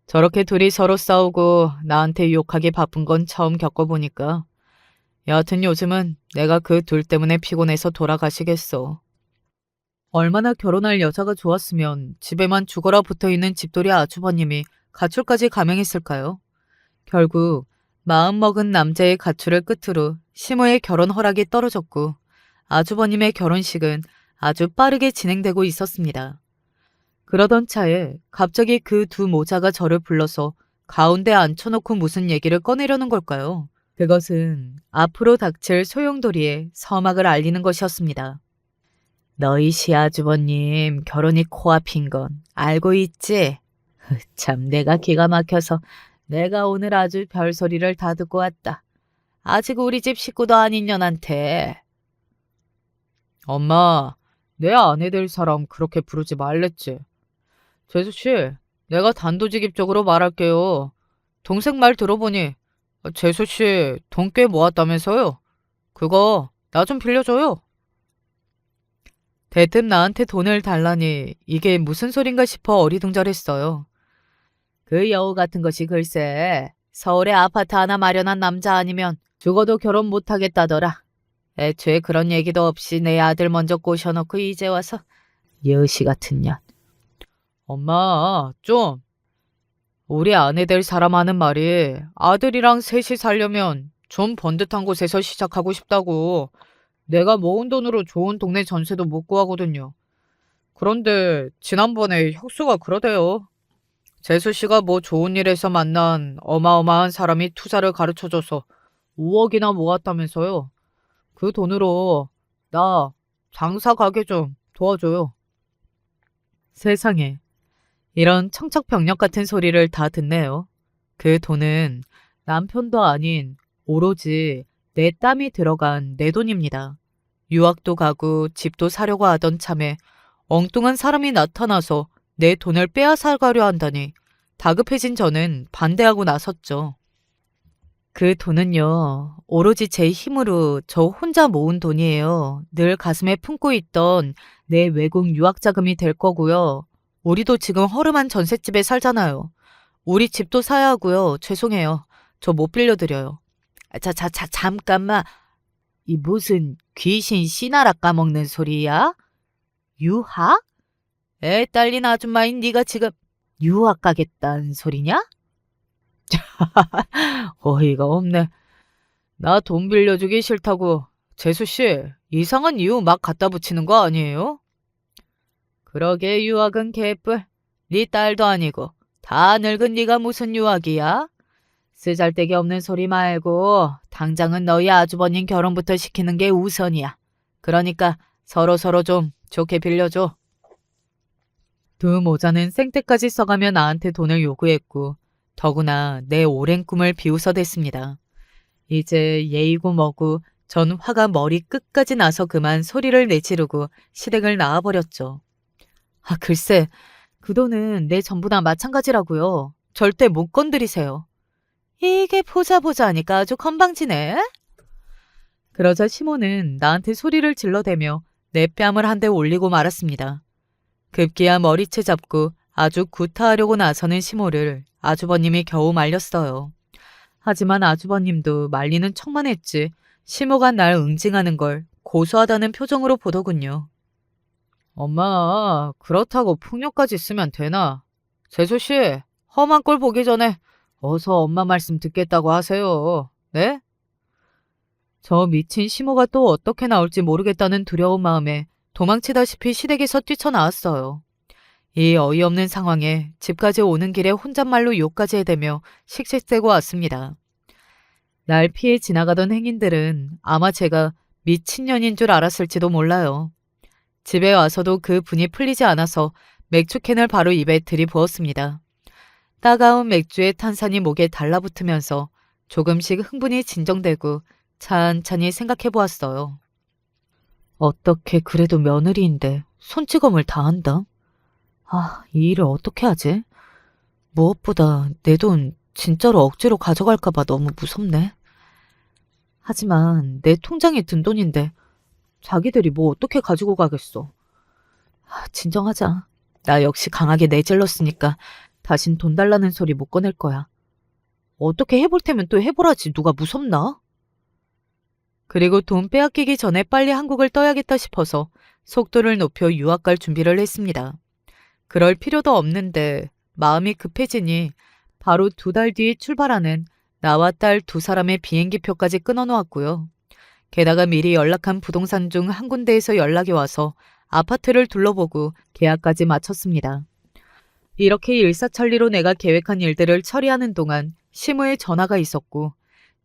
저렇게 둘이 서로 싸우고 나한테 욕하기 바쁜 건 처음 겪어보니까 여하튼 요즘은 내가 그 둘 때문에 피곤해서 돌아가시겠어. 얼마나 결혼할 여자가 좋았으면 집에만 죽어라 붙어있는 집돌이 아주버님이 가출까지 감행했을까요? 결국 마음먹은 남자의 가출을 끝으로 시모의 결혼 허락이 떨어졌고 아주버님의 결혼식은 아주 빠르게 진행되고 있었습니다. 그러던 차에 갑자기 그 두 모자가 저를 불러서 가운데 앉혀놓고 무슨 얘기를 꺼내려는 걸까요? 그것은 앞으로 닥칠 소용돌이의 서막을 알리는 것이었습니다. 너희 시아주버님 결혼이 코앞인 건 알고 있지? 참 내가 기가 막혀서 내가 오늘 아주 별소리를 다 듣고 왔다. 아직 우리 집 식구도 아닌 년한테. 엄마, 내 아내 될 사람 그렇게 부르지 말랬지. 재수씨, 내가 단도직입적으로 말할게요. 동생 말 들어보니 재수씨 돈 꽤 모았다면서요? 그거 나 좀 빌려줘요. 대뜸 나한테 돈을 달라니 이게 무슨 소린가 싶어 어리둥절했어요. 그 여우 같은 것이 글쎄 서울에 아파트 하나 마련한 남자 아니면 죽어도 결혼 못하겠다더라. 애초에 그런 얘기도 없이 내 아들 먼저 꼬셔놓고 이제 와서 여시 같은 년. 엄마 좀. 우리 아내 될 사람 하는 말이 아들이랑 셋이 살려면 좀 번듯한 곳에서 시작하고 싶다고. 내가 모은 돈으로 좋은 동네 전세도 못 구하거든요. 그런데 지난번에 혁수가 그러대요. 재수씨가 뭐 좋은 일에서 만난 어마어마한 사람이 투자를 가르쳐줘서 5억이나 모았다면서요. 그 돈으로 나 장사 가게 좀 도와줘요. 세상에 이런 청척병력 같은 소리를 다 듣네요. 그 돈은 남편도 아닌 오로지 내 땀이 들어간 내 돈입니다. 유학도 가고 집도 사려고 하던 참에 엉뚱한 사람이 나타나서 내 돈을 빼앗아가려 한다니 다급해진 저는 반대하고 나섰죠. 그 돈은요, 오로지 제 힘으로 저 혼자 모은 돈이에요. 늘 가슴에 품고 있던 내 외국 유학 자금이 될 거고요. 우리도 지금 허름한 전셋집에 살잖아요. 우리 집도 사야 하고요. 죄송해요. 저 못 빌려드려요. 잠깐만. 이 무슨 귀신 씨나라 까먹는 소리야? 유학? 애 딸린 아줌마인 네가 지금 유학 가겠다는 소리냐? 어이가 없네. 나 돈 빌려주기 싫다고 재수씨 이상한 이유 막 갖다 붙이는 거 아니에요? 그러게 유학은 개뿔. 네 딸도 아니고 다 늙은 네가 무슨 유학이야? 쓰잘데기 없는 소리 말고 당장은 너희 아주버님 결혼부터 시키는 게 우선이야. 그러니까 서로 좀 좋게 빌려줘. 두 모자는 생떼까지 써가며 나한테 돈을 요구했고 더구나 내 오랜 꿈을 비웃어댔습니다. 이제 예이고 뭐고 전 화가 머리 끝까지 나서 그만 소리를 내지르고 시댁을 나와버렸죠. 아 글쎄 그 돈은 내 전부나 마찬가지라고요. 절대 못 건드리세요. 이게 보자 하니까 아주 건방지네. 그러자 시모는 나한테 소리를 질러대며 내 뺨을 한 대 올리고 말았습니다. 급기야 머리채 잡고 아주 구타하려고 나서는 시모를 아주버님이 겨우 말렸어요. 하지만 아주버님도 말리는 척만 했지 시모가 날 응징하는 걸 고소하다는 표정으로 보더군요. 엄마, 그렇다고 폭력까지 쓰면 되나? 재수씨, 험한 꼴 보기 전에 어서 엄마 말씀 듣겠다고 하세요. 네? 저 미친 시모가 또 어떻게 나올지 모르겠다는 두려운 마음에 도망치다시피 시댁에서 뛰쳐나왔어요. 이 어이없는 상황에 집까지 오는 길에 혼잣말로 욕까지 해대며 씩씩대고 왔습니다. 날 피해 지나가던 행인들은 아마 제가 미친년인 줄 알았을지도 몰라요. 집에 와서도 그 분이 풀리지 않아서 맥주캔을 바로 입에 들이부었습니다. 따가운 맥주의 탄산이 목에 달라붙으면서 조금씩 흥분이 진정되고 찬찬히 생각해 보았어요. 어떻게 그래도 며느리인데 손찌검을 다 한다? 이 일을 어떻게 하지? 무엇보다 내 돈 진짜로 억지로 가져갈까봐 너무 무섭네. 하지만 내 통장에 든 돈인데 자기들이 뭐 어떻게 가지고 가겠어. 진정하자. 나 역시 강하게 내질렀으니까 다신 돈 달라는 소리 못 꺼낼 거야. 어떻게 해볼 테면 또 해보라지. 누가 무섭나? 그리고 돈 빼앗기기 전에 빨리 한국을 떠야겠다 싶어서 속도를 높여 유학 갈 준비를 했습니다. 그럴 필요도 없는데 마음이 급해지니 바로 2달 뒤에 출발하는 나와 딸 2사람의 비행기표까지 끊어놓았고요. 게다가 미리 연락한 부동산 중 한 군데에서 연락이 와서 아파트를 둘러보고 계약까지 마쳤습니다. 이렇게 일사천리로 내가 계획한 일들을 처리하는 동안 시무의 전화가 있었고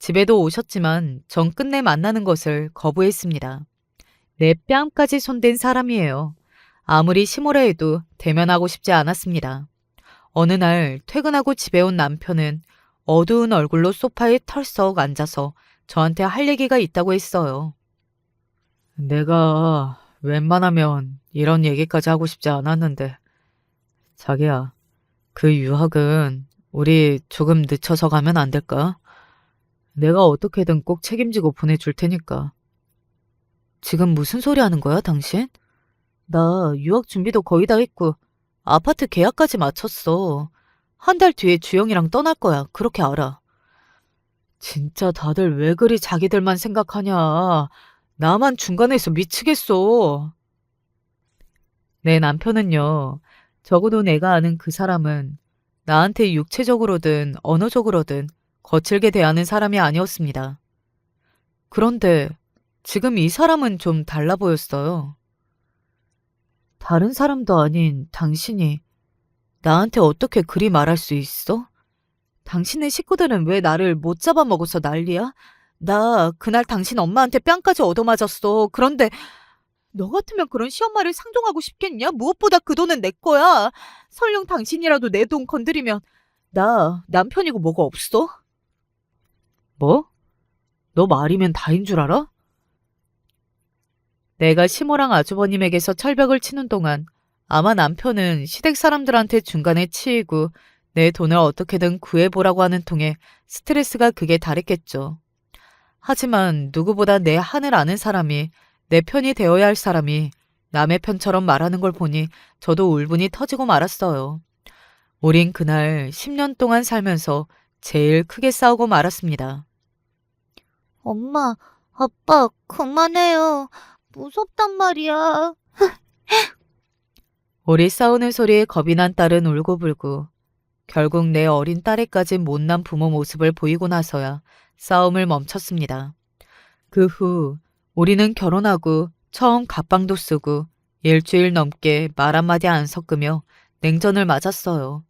집에도 오셨지만 전 끝내 만나는 것을 거부했습니다. 내 뺨까지 손댄 사람이에요. 아무리 시무라 해도 대면하고 싶지 않았습니다. 어느 날 퇴근하고 집에 온 남편은 어두운 얼굴로 소파에 털썩 앉아서 저한테 할 얘기가 있다고 했어요. 내가 웬만하면 이런 얘기까지 하고 싶지 않았는데 자기야, 그 유학은 우리 조금 늦춰서 가면 안 될까? 내가 어떻게든 꼭 책임지고 보내줄 테니까. 지금 무슨 소리 하는 거야, 당신? 나 유학 준비도 거의 다 했고 아파트 계약까지 마쳤어. 한 달 뒤에 주영이랑 떠날 거야. 그렇게 알아. 진짜 다들 왜 그리 자기들만 생각하냐. 나만 중간에서 미치겠어. 내 남편은요. 적어도 내가 아는 그 사람은 나한테 육체적으로든 언어적으로든 거칠게 대하는 사람이 아니었습니다. 그런데 지금 이 사람은 좀 달라 보였어요. 다른 사람도 아닌 당신이 나한테 어떻게 그리 말할 수 있어? 당신의 식구들은 왜 나를 못 잡아먹어서 난리야? 나 그날 당신 엄마한테 뺨까지 얻어맞았어. 그런데 너 같으면 그런 시엄마를 상종하고 싶겠냐? 무엇보다 그 돈은 내 거야. 설령 당신이라도 내 돈 건드리면 나 남편이고 뭐가 없어? 뭐? 너 말이면 다인 줄 알아? 내가 시모랑 아주버님에게서 철벽을 치는 동안 아마 남편은 시댁 사람들한테 중간에 치이고 내 돈을 어떻게든 구해보라고 하는 통에 스트레스가 극에 달했겠죠. 하지만 누구보다 내 한을 아는 사람이, 내 편이 되어야 할 사람이 남의 편처럼 말하는 걸 보니 저도 울분이 터지고 말았어요. 우린 그날 10년 동안 살면서 제일 크게 싸우고 말았습니다. 엄마, 아빠, 그만해요. 무섭단 말이야. 우리 싸우는 소리에 겁이 난 딸은 울고불고 결국 내 어린 딸에까지 못난 부모 모습을 보이고 나서야 싸움을 멈췄습니다. 그 후 우리는 결혼하고 처음 갑방도 쓰고 일주일 넘게 말 한마디 안 섞으며 냉전을 맞았어요.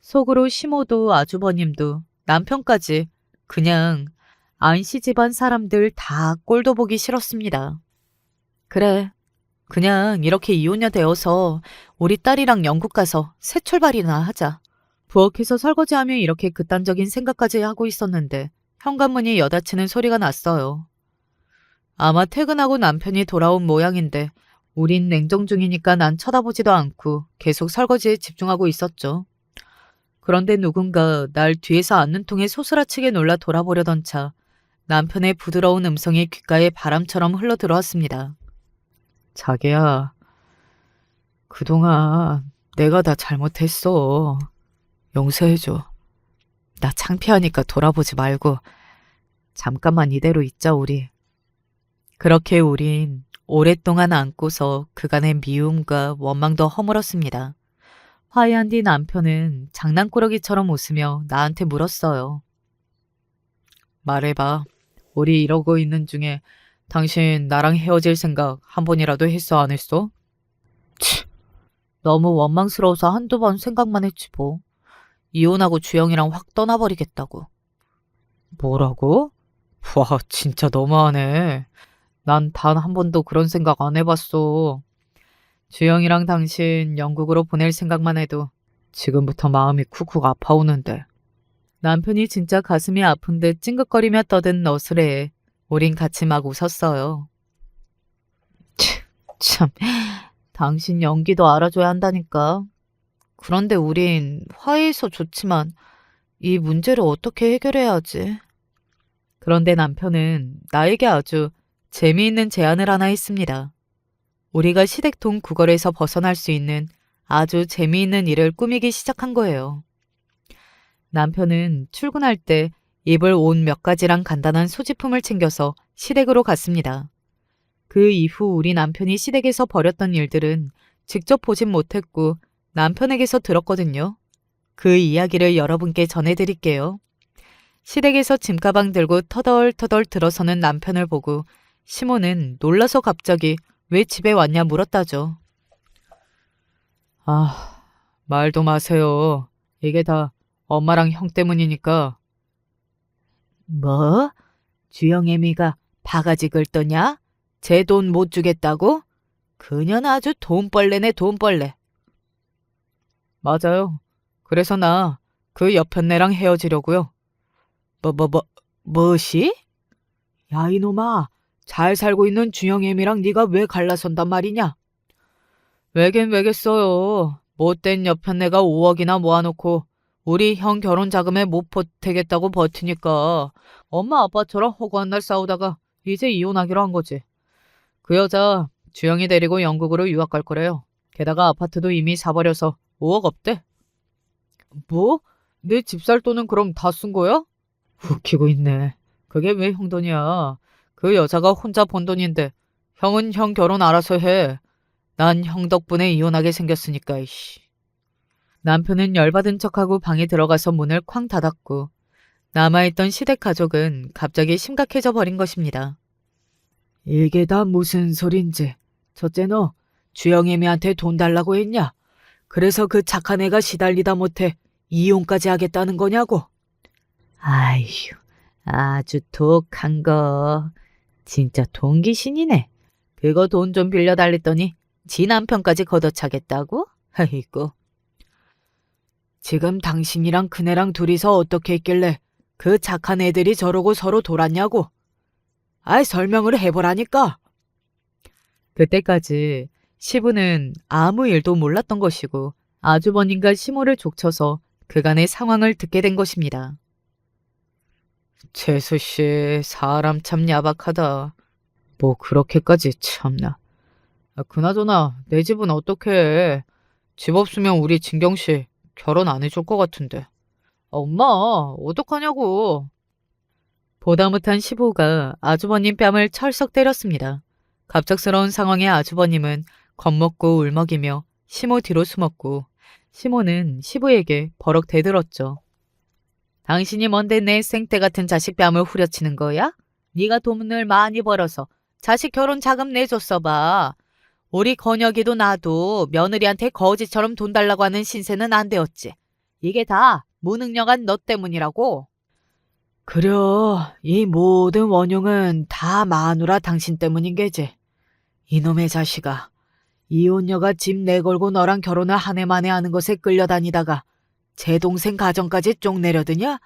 속으로 시모도 아주버님도 남편까지 그냥 안씨 집안 사람들 다 꼴도 보기 싫었습니다. 그래, 그냥 이렇게 이혼녀 되어서 우리 딸이랑 영국 가서 새 출발이나 하자. 부엌에서 설거지하며 이렇게 극단적인 생각까지 하고 있었는데 현관문이 여닫히는 소리가 났어요. 아마 퇴근하고 남편이 돌아온 모양인데 우린 냉정 중이니까 난 쳐다보지도 않고 계속 설거지에 집중하고 있었죠. 그런데 누군가 날 뒤에서 앉는 통에 소스라치게 놀라 돌아보려던 차 남편의 부드러운 음성이 귓가에 바람처럼 흘러들어왔습니다. 자기야, 그동안 내가 다 잘못했어. 용서해줘. 나 창피하니까 돌아보지 말고 잠깐만 이대로 있자 우리. 그렇게 우린 오랫동안 안고서 그간의 미움과 원망도 허물었습니다. 화해한 뒤 남편은 장난꾸러기처럼 웃으며 나한테 물었어요. 말해봐. 우리 이러고 있는 중에 당신 나랑 헤어질 생각 한 번이라도 했어 안 했어? 치, 너무 원망스러워서 한두 번 생각만 했지 뭐. 이혼하고 주영이랑 확 떠나버리겠다고. 뭐라고? 와, 진짜 너무하네. 난 단 한 번도 그런 생각 안 해봤어. 주영이랑 당신 영국으로 보낼 생각만 해도 지금부터 마음이 쿡쿡 아파오는데. 남편이 진짜 가슴이 아픈 듯 찡긋거리며 떠든 너스레에 우린 같이 막 웃었어요. 참, 당신 연기도 알아줘야 한다니까. 그런데 우린 화해해서 좋지만 이 문제를 어떻게 해결해야 하지? 그런데 남편은 나에게 아주 재미있는 제안을 하나 했습니다. 우리가 시댁통 구걸에서 벗어날 수 있는 아주 재미있는 일을 꾸미기 시작한 거예요. 남편은 출근할 때 입을 옷 몇 가지랑 간단한 소지품을 챙겨서 시댁으로 갔습니다. 그 이후 우리 남편이 시댁에서 벌였던 일들은 직접 보진 못했고 남편에게서 들었거든요. 그 이야기를 여러분께 전해드릴게요. 시댁에서 짐가방 들고 터덜터덜 들어서는 남편을 보고 시모는 놀라서 갑자기 왜 집에 왔냐 물었다죠. 아, 말도 마세요. 이게 다 엄마랑 형 때문이니까. 뭐? 주영애미가 바가지 긁더냐? 제 돈 못 주겠다고? 그녀는 아주 돈벌레네 돈벌레. 맞아요. 그래서 나 그 여편네랑 헤어지려고요. 뭐시? 야 이놈아, 잘 살고 있는 주영애미랑 네가 왜 갈라선단 말이냐? 왜긴 왜겠어요. 못된 여편네가 5억이나 모아놓고 우리 형 결혼 자금에 못 보태겠다고 버티니까 엄마 아빠처럼 허구한 날 싸우다가 이제 이혼하기로 한 거지. 그 여자 주영이 데리고 영국으로 유학 갈 거래요. 게다가 아파트도 이미 사버려서 5억 없대. 뭐? 내 집 살 돈은 그럼 다 쓴 거야? 웃기고 있네. 그게 왜 형 돈이야. 그 여자가 혼자 번 돈인데 형은 형 결혼 알아서 해. 난 형 덕분에 이혼하게 생겼으니까 이씨. 남편은 열받은 척하고 방에 들어가서 문을 쾅 닫았고 남아있던 시댁 가족은 갑자기 심각해져 버린 것입니다. 이게 다 무슨 소린지. 첫째 너 주영애미한테 돈 달라고 했냐? 그래서 그 착한 애가 시달리다 못해 이혼까지 하겠다는 거냐고? 아휴, 아주 독한 거. 진짜 돈 귀신이네. 그거 돈 좀 빌려달랬더니 지 남편까지 걷어차겠다고? 아이고. 지금 당신이랑 그네랑 둘이서 어떻게 했길래 그 착한 애들이 저러고 서로 돌았냐고? 아이 설명을 해보라니까. 그때까지 시부는 아무 일도 몰랐던 것이고 아주버님과 시모를 족쳐서 그간의 상황을 듣게 된 것입니다. 재수씨 사람 참 야박하다. 뭐 그렇게까지 참나. 그나저나 내 집은 어떡해. 집 없으면 우리 진경씨 결혼 안 해줄 것 같은데. 엄마 어떡하냐고. 보다 못한 시부가 아주버님 뺨을 철썩 때렸습니다. 갑작스러운 상황에 아주버님은 겁먹고 울먹이며 시모 뒤로 숨었고 시모는 시부에게 버럭 대들었죠. 당신이 뭔데 내 생떼 같은 자식 뺨을 후려치는 거야? 네가 돈을 많이 벌어서 자식 결혼 자금 내줬어 봐. 우리 건혁이도 나도 며느리한테 거지처럼 돈 달라고 하는 신세는 안 되었지. 이게 다 무능력한 너 때문이라고. 그려, 이 모든 원흉은 다 마누라 당신 때문인 게지. 이놈의 자식아, 이혼녀가 집 내걸고 너랑 결혼을 한 해 만에 하는 것에 끌려다니다가 제 동생 가정까지 쪽 내려드냐?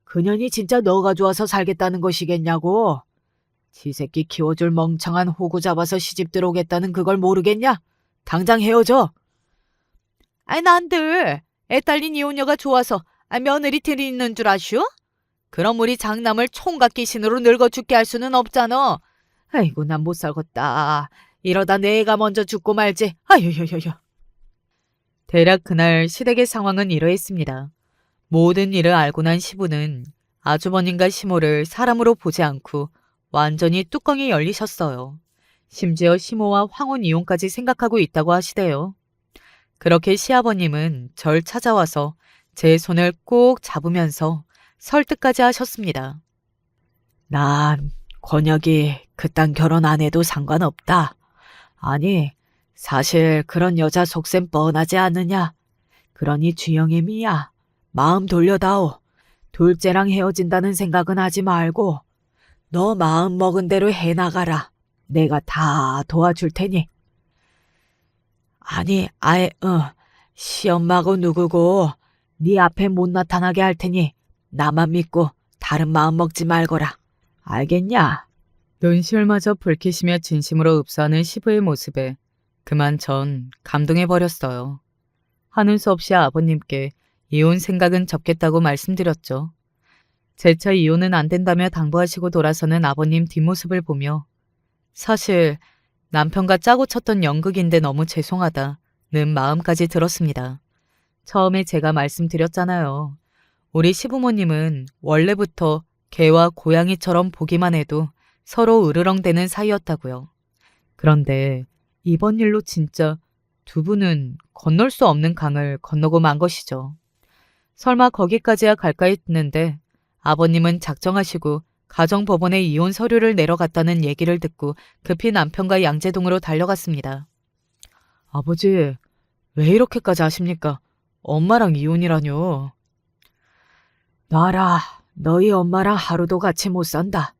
그년이 진짜 너가 좋아서 살겠다는 것이겠냐고. 지 새끼 키워줄 멍청한 호구 잡아서 시집 들어오겠다는 그걸 모르겠냐? 당장 헤어져. 아이 난들 애 딸린 이혼녀가 좋아서 며느리 들이있는 줄 아슈? 그럼 우리 장남을 총각 귀신으로 늙어 죽게 할 수는 없잖아. 아이고 난 못 살겠다. 이러다 내가 먼저 죽고 말지. 아유유유유. 대략 그날 시댁의 상황은 이러했습니다. 모든 일을 알고 난 시부는 아주버님과 시모를 사람으로 보지 않고 완전히 뚜껑이 열리셨어요. 심지어 시모와 황혼 이혼까지 생각하고 있다고 하시대요. 그렇게 시아버님은 절 찾아와서 제 손을 꼭 잡으면서 설득까지 하셨습니다. 난 권혁이 그딴 결혼 안 해도 상관없다. 아니, 사실 그런 여자 속셈 뻔하지 않느냐. 그러니 주영애미야, 마음 돌려다오. 둘째랑 헤어진다는 생각은 하지 말고 너 마음 먹은 대로 해나가라. 내가 다 도와줄 테니. 아니, 시엄마고 누구고 네 앞에 못 나타나게 할 테니 나만 믿고 다른 마음 먹지 말거라. 알겠냐? 눈시울마저 붉히시며 진심으로 읍사하는 시부의 모습에 그만 전 감동해버렸어요. 하는 수 없이 아버님께 이혼 생각은 접겠다고 말씀드렸죠. 재차 이혼은 안 된다며 당부하시고 돌아서는 아버님 뒷모습을 보며 사실 남편과 짜고 쳤던 연극인데 너무 죄송하다는 마음까지 들었습니다. 처음에 제가 말씀드렸잖아요. 우리 시부모님은 원래부터 개와 고양이처럼 보기만 해도 서로 으르렁대는 사이였다고요. 그런데 이번 일로 진짜 두 분은 건널 수 없는 강을 건너고 만 것이죠. 설마 거기까지야 갈까 했는데 아버님은 작정하시고 가정법원에 이혼 서류를 내려갔다는 얘기를 듣고 급히 남편과 양재동으로 달려갔습니다. 아버지, 왜 이렇게까지 하십니까? 엄마랑 이혼이라뇨. 놔라, 너희 엄마랑 하루도 같이 못 산다.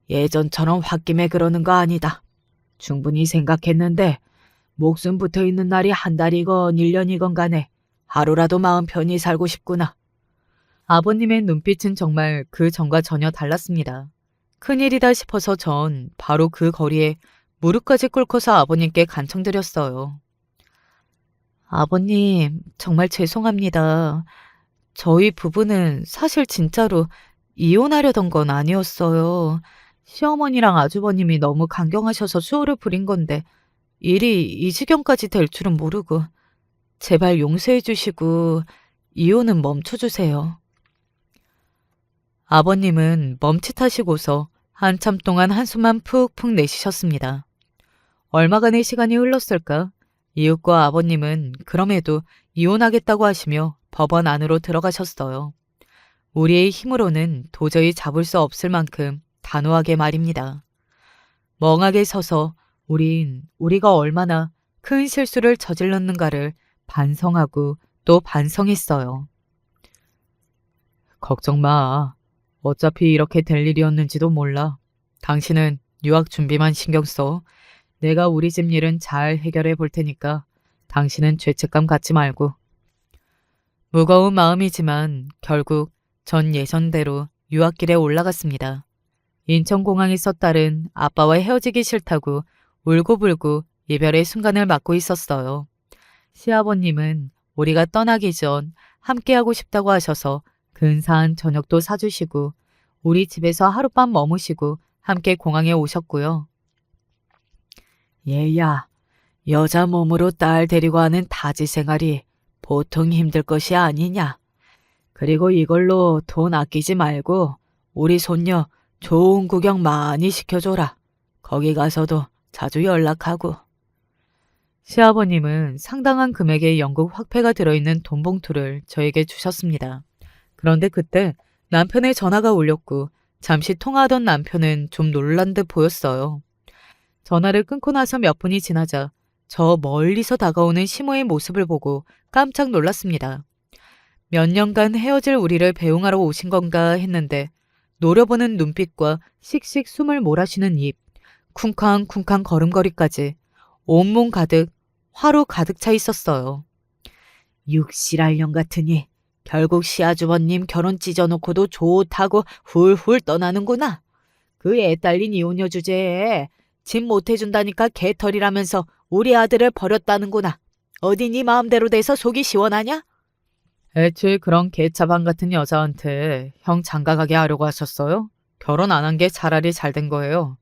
예전처럼 홧김에 그러는 거 아니다. 충분히 생각했는데 목숨 붙어있는 날이 한 달이건 1년이건 간에 하루라도 마음 편히 살고 싶구나. 아버님의 눈빛은 정말 그 전과 전혀 달랐습니다. 큰일이다 싶어서 전 바로 그 거리에 무릎까지 꿇고서 아버님께 간청드렸어요. 아버님, 정말 죄송합니다. 저희 부부는 사실 진짜로 이혼하려던 건 아니었어요. 시어머니랑 아주버님이 너무 강경하셔서 수호를 부린 건데 일이 이 지경까지 될 줄은 모르고 제발 용서해 주시고 이혼은 멈춰주세요. 아버님은 멈칫하시고서 한참 동안 한숨만 푹푹 내쉬셨습니다. 얼마간의 시간이 흘렀을까? 이웃과 아버님은 그럼에도 이혼하겠다고 하시며 법원 안으로 들어가셨어요. 우리의 힘으로는 도저히 잡을 수 없을 만큼 단호하게 말입니다. 멍하게 서서 우리가 얼마나 큰 실수를 저질렀는가를 반성하고 또 반성했어요. 걱정 마. 어차피 이렇게 될 일이었는지도 몰라. 당신은 유학 준비만 신경 써. 내가 우리 집 일은 잘 해결해 볼 테니까 당신은 죄책감 갖지 말고. 무거운 마음이지만 결국 전 예전대로 유학길에 올라갔습니다. 인천공항에서 딸은 아빠와 헤어지기 싫다고 울고불고 이별의 순간을 맞고 있었어요. 시아버님은 우리가 떠나기 전 함께하고 싶다고 하셔서 근사한 저녁도 사주시고 우리 집에서 하룻밤 머무시고 함께 공항에 오셨고요. 얘야, 여자 몸으로 딸 데리고 하는 타지 생활이 보통 힘들 것이 아니냐. 그리고 이걸로 돈 아끼지 말고 우리 손녀 좋은 구경 많이 시켜줘라. 거기 가서도 자주 연락하고. 시아버님은 상당한 금액의 영국 화폐가 들어있는 돈 봉투를 저에게 주셨습니다. 그런데 그때 남편의 전화가 울렸고 잠시 통화하던 남편은 좀 놀란 듯 보였어요. 전화를 끊고 나서 몇 분이 지나자 저 멀리서 다가오는 시모의 모습을 보고 깜짝 놀랐습니다. 몇 년간 헤어질 우리를 배웅하러 오신 건가 했는데 노려보는 눈빛과 씩씩 숨을 몰아쉬는 입, 쿵쾅쿵쾅 걸음걸이까지 온몸 가득 화로 가득 차 있었어요. 육실알령 같으니 결국 시아주버님 결혼 찢어놓고도 좋다고 훌훌 떠나는구나. 그 애 딸린 이혼녀 주제에 집 못해준다니까 개털이라면서 우리 아들을 버렸다는구나. 어디 네 마음대로 돼서 속이 시원하냐? 애초에 그런 개차반 같은 여자한테 형 장가가게 하려고 하셨어요? 결혼 안 한 게 차라리 잘 된 거예요.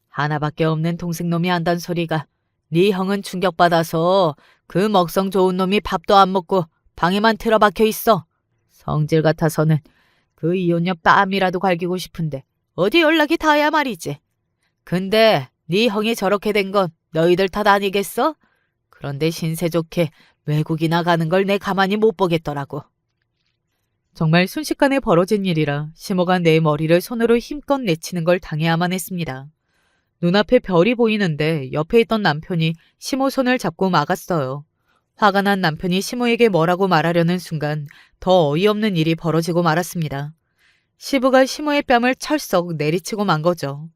하나밖에 없는 동생놈이 한단 소리가 네 형은 충격받아서 그 먹성 좋은 놈이 밥도 안 먹고 방에만 틀어박혀 있어. 성질 같아서는 그 이혼녀 뺨이라도 갈기고 싶은데 어디 연락이 닿아야 말이지. 근데 네 형이 저렇게 된 건 너희들 탓 아니겠어? 그런데 신세 좋게 외국이나 가는 걸 내 가만히 못 보겠더라고. 정말 순식간에 벌어진 일이라 시모가 내 머리를 손으로 힘껏 내치는 걸 당해야만 했습니다. 눈앞에 별이 보이는데 옆에 있던 남편이 시모 손을 잡고 막았어요. 화가 난 남편이 시모에게 뭐라고 말하려는 순간 더 어이없는 일이 벌어지고 말았습니다. 시부가 시모의 뺨을 철썩 내리치고 만 거죠.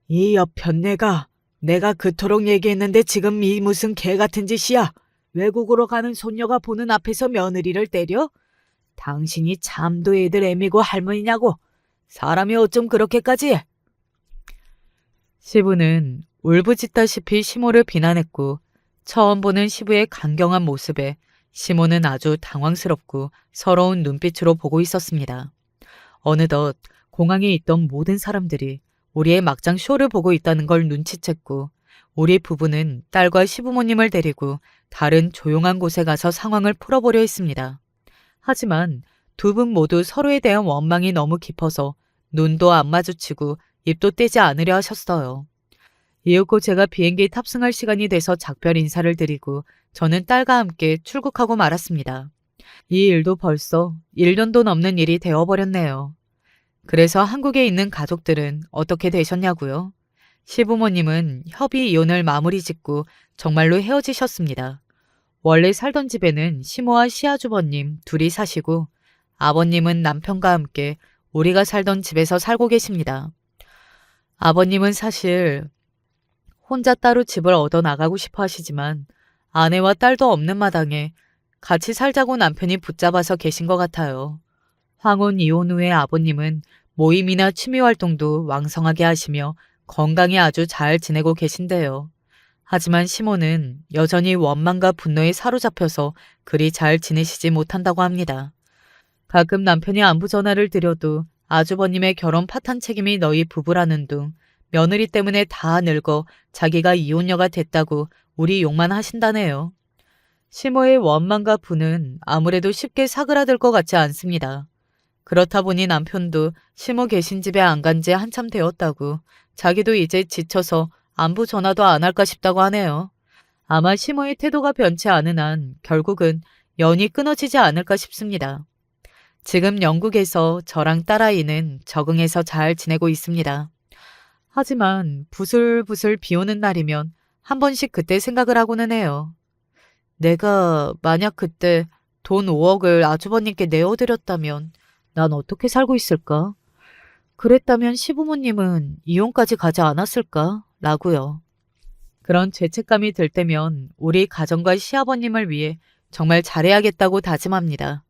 이 여편네가 내가 그토록 얘기했는데 지금 이 무슨 개 같은 짓이야. 외국으로 가는 손녀가 보는 앞에서 며느리를 때려? 당신이 잠도 애들 애미고 할머니냐고. 사람이 어쩜 그렇게까지 해? 시부는 울부짖다시피 시모를 비난했고 처음 보는 시부의 강경한 모습에 시모는 아주 당황스럽고 서러운 눈빛으로 보고 있었습니다. 어느덧 공항에 있던 모든 사람들이 우리의 막장 쇼를 보고 있다는 걸 눈치챘고 우리 부부는 딸과 시부모님을 데리고 다른 조용한 곳에 가서 상황을 풀어보려 했습니다. 하지만 두 분 모두 서로에 대한 원망이 너무 깊어서 눈도 안 마주치고 입도 떼지 않으려 하셨어요. 이윽고 제가 비행기에 탑승할 시간이 돼서 작별 인사를 드리고 저는 딸과 함께 출국하고 말았습니다. 이 일도 벌써 1년도 넘는 일이 되어버렸네요. 그래서 한국에 있는 가족들은 어떻게 되셨냐고요? 시부모님은 협의 이혼을 마무리 짓고 정말로 헤어지셨습니다. 원래 살던 집에는 시모와 시아주버님 둘이 사시고 아버님은 남편과 함께 우리가 살던 집에서 살고 계십니다. 아버님은 사실 혼자 따로 집을 얻어 나가고 싶어 하시지만 아내와 딸도 없는 마당에 같이 살자고 남편이 붙잡아서 계신 것 같아요. 황혼 이혼 후에 아버님은 모임이나 취미 활동도 왕성하게 하시며 건강히 아주 잘 지내고 계신데요. 하지만 시모는 여전히 원망과 분노에 사로잡혀서 그리 잘 지내시지 못한다고 합니다. 가끔 남편이 안부 전화를 드려도 아주버님의 결혼 파탄 책임이 너희 부부라는 둥 며느리 때문에 다 늙어 자기가 이혼녀가 됐다고 우리 욕만 하신다네요. 시모의 원망과 분은 아무래도 쉽게 사그라들 것 같지 않습니다. 그렇다 보니 남편도 시모 계신 집에 안 간 지 한참 되었다고 자기도 이제 지쳐서 안부 전화도 안 할까 싶다고 하네요. 아마 시모의 태도가 변치 않은 한 결국은 연이 끊어지지 않을까 싶습니다. 지금 영국에서 저랑 딸아이는 적응해서 잘 지내고 있습니다. 하지만 부슬부슬 비 오는 날이면 한 번씩 그때 생각을 하고는 해요. 내가 만약 그때 돈 5억을 아주버님께 내어드렸다면 난 어떻게 살고 있을까? 그랬다면 시부모님은 이혼까지 가지 않았을까? 라고요. 그런 죄책감이 들 때면 우리 가정과 시아버님을 위해 정말 잘해야겠다고 다짐합니다.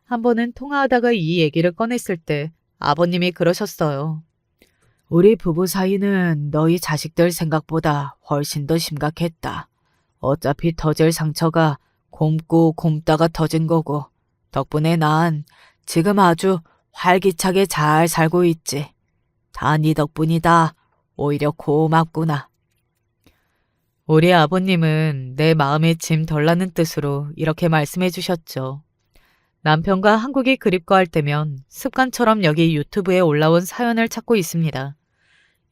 한 번은 통화하다가 이 얘기를 꺼냈을 때 아버님이 그러셨어요. 우리 부부 사이는 너희 자식들 생각보다 훨씬 더 심각했다. 어차피 터질 상처가 곰고 곰다가 터진 거고 덕분에 난 지금 아주 활기차게 잘 살고 있지. 다 네 덕분이다. 오히려 고맙구나. 우리 아버님은 내 마음에 짐 덜 나는 뜻으로 이렇게 말씀해 주셨죠. 남편과 한국이 그립고 할 때면 습관처럼 여기 유튜브에 올라온 사연을 찾고 있습니다.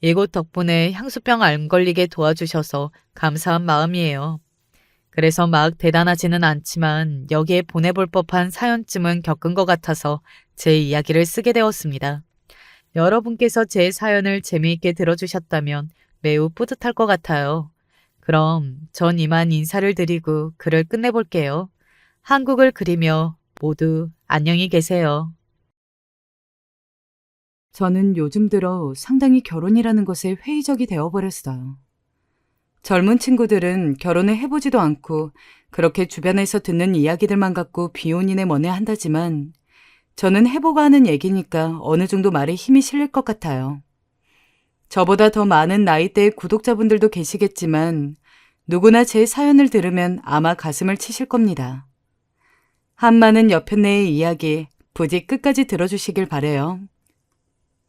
이곳 덕분에 향수병 안 걸리게 도와주셔서 감사한 마음이에요. 그래서 막 대단하지는 않지만 여기에 보내볼 법한 사연쯤은 겪은 것 같아서 제 이야기를 쓰게 되었습니다. 여러분께서 제 사연을 재미있게 들어주셨다면 매우 뿌듯할 것 같아요. 그럼 전 이만 인사를 드리고 글을 끝내볼게요. 한국을 그리며 모두 안녕히 계세요. 저는 요즘 들어 상당히 결혼이라는 것에 회의적이 되어버렸어요. 젊은 친구들은 결혼을 해보지도 않고 그렇게 주변에서 듣는 이야기들만 갖고 비혼이네 뭐네 한다지만 저는 해보고 하는 얘기니까 어느 정도 말에 힘이 실릴 것 같아요. 저보다 더 많은 나이대의 구독자분들도 계시겠지만 누구나 제 사연을 들으면 아마 가슴을 치실 겁니다. 한많은 여편네의 이야기 부디 끝까지 들어주시길 바래요.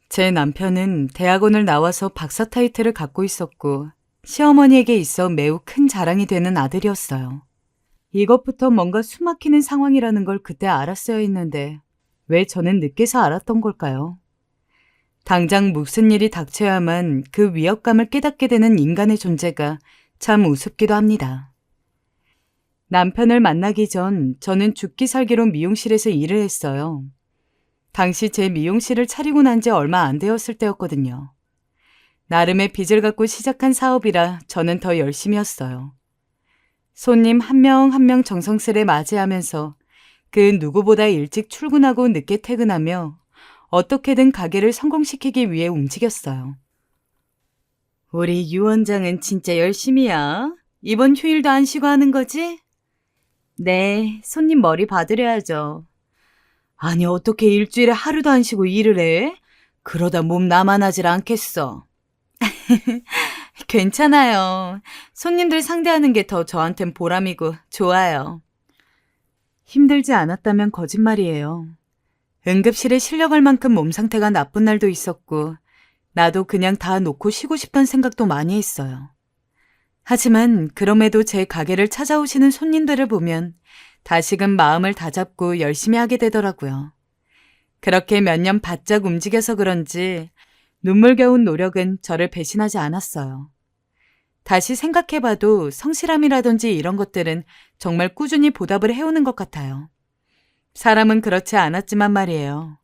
제 남편은 대학원을 나와서 박사 타이틀을 갖고 있었고 시어머니에게 있어 매우 큰 자랑이 되는 아들이었어요. 이것부터 뭔가 숨막히는 상황이라는 걸 그때 알았어야 했는데 왜 저는 늦게서 알았던 걸까요? 당장 무슨 일이 닥쳐야만 그 위협감을 깨닫게 되는 인간의 존재가 참 우습기도 합니다. 남편을 만나기 전 저는 죽기 살기로 미용실에서 일을 했어요. 당시 제 미용실을 차리고 난 지 얼마 안 되었을 때였거든요. 나름의 빚을 갖고 시작한 사업이라 저는 더 열심히 했어요. 손님 한 명 한 명 정성스레 맞이하면서 그 누구보다 일찍 출근하고 늦게 퇴근하며 어떻게든 가게를 성공시키기 위해 움직였어요. 우리 유 원장은 진짜 열심히야. 이번 휴일도 안 쉬고 하는 거지? 네, 손님 머리 봐드려야죠. 아니, 어떻게 일주일에 하루도 안 쉬고 일을 해? 그러다 몸 나만하질 않겠어. 괜찮아요. 손님들 상대하는 게 더 저한텐 보람이고 좋아요. 힘들지 않았다면 거짓말이에요. 응급실에 실려갈 만큼 몸 상태가 나쁜 날도 있었고 나도 그냥 다 놓고 쉬고 싶던 생각도 많이 했어요. 하지만 그럼에도 제 가게를 찾아오시는 손님들을 보면 다시금 마음을 다잡고 열심히 하게 되더라고요. 그렇게 몇 년 바짝 움직여서 그런지 눈물겨운 노력은 저를 배신하지 않았어요. 다시 생각해봐도 성실함이라든지 이런 것들은 정말 꾸준히 보답을 해오는 것 같아요. 사람은 그렇지 않았지만 말이에요.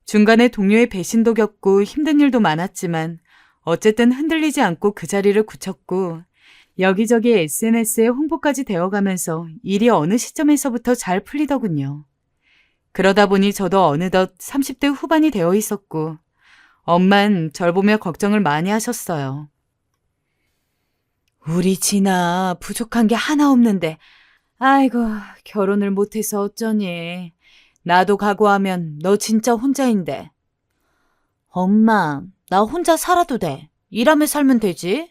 중간에 동료의 배신도 겪고 힘든 일도 많았지만 어쨌든 흔들리지 않고 그 자리를 굳혔고 여기저기 SNS에 홍보까지 되어가면서 일이 어느 시점에서부터 잘 풀리더군요. 그러다 보니 저도 어느덧 30대 후반이 되어 있었고 엄만 절 보며 걱정을 많이 하셨어요. 우리 진아 부족한 게 하나 없는데 아이고 결혼을 못해서 어쩌니. 나도 각오하면 너 진짜 혼자인데. 엄마, 나 혼자 살아도 돼. 일하며 살면 되지.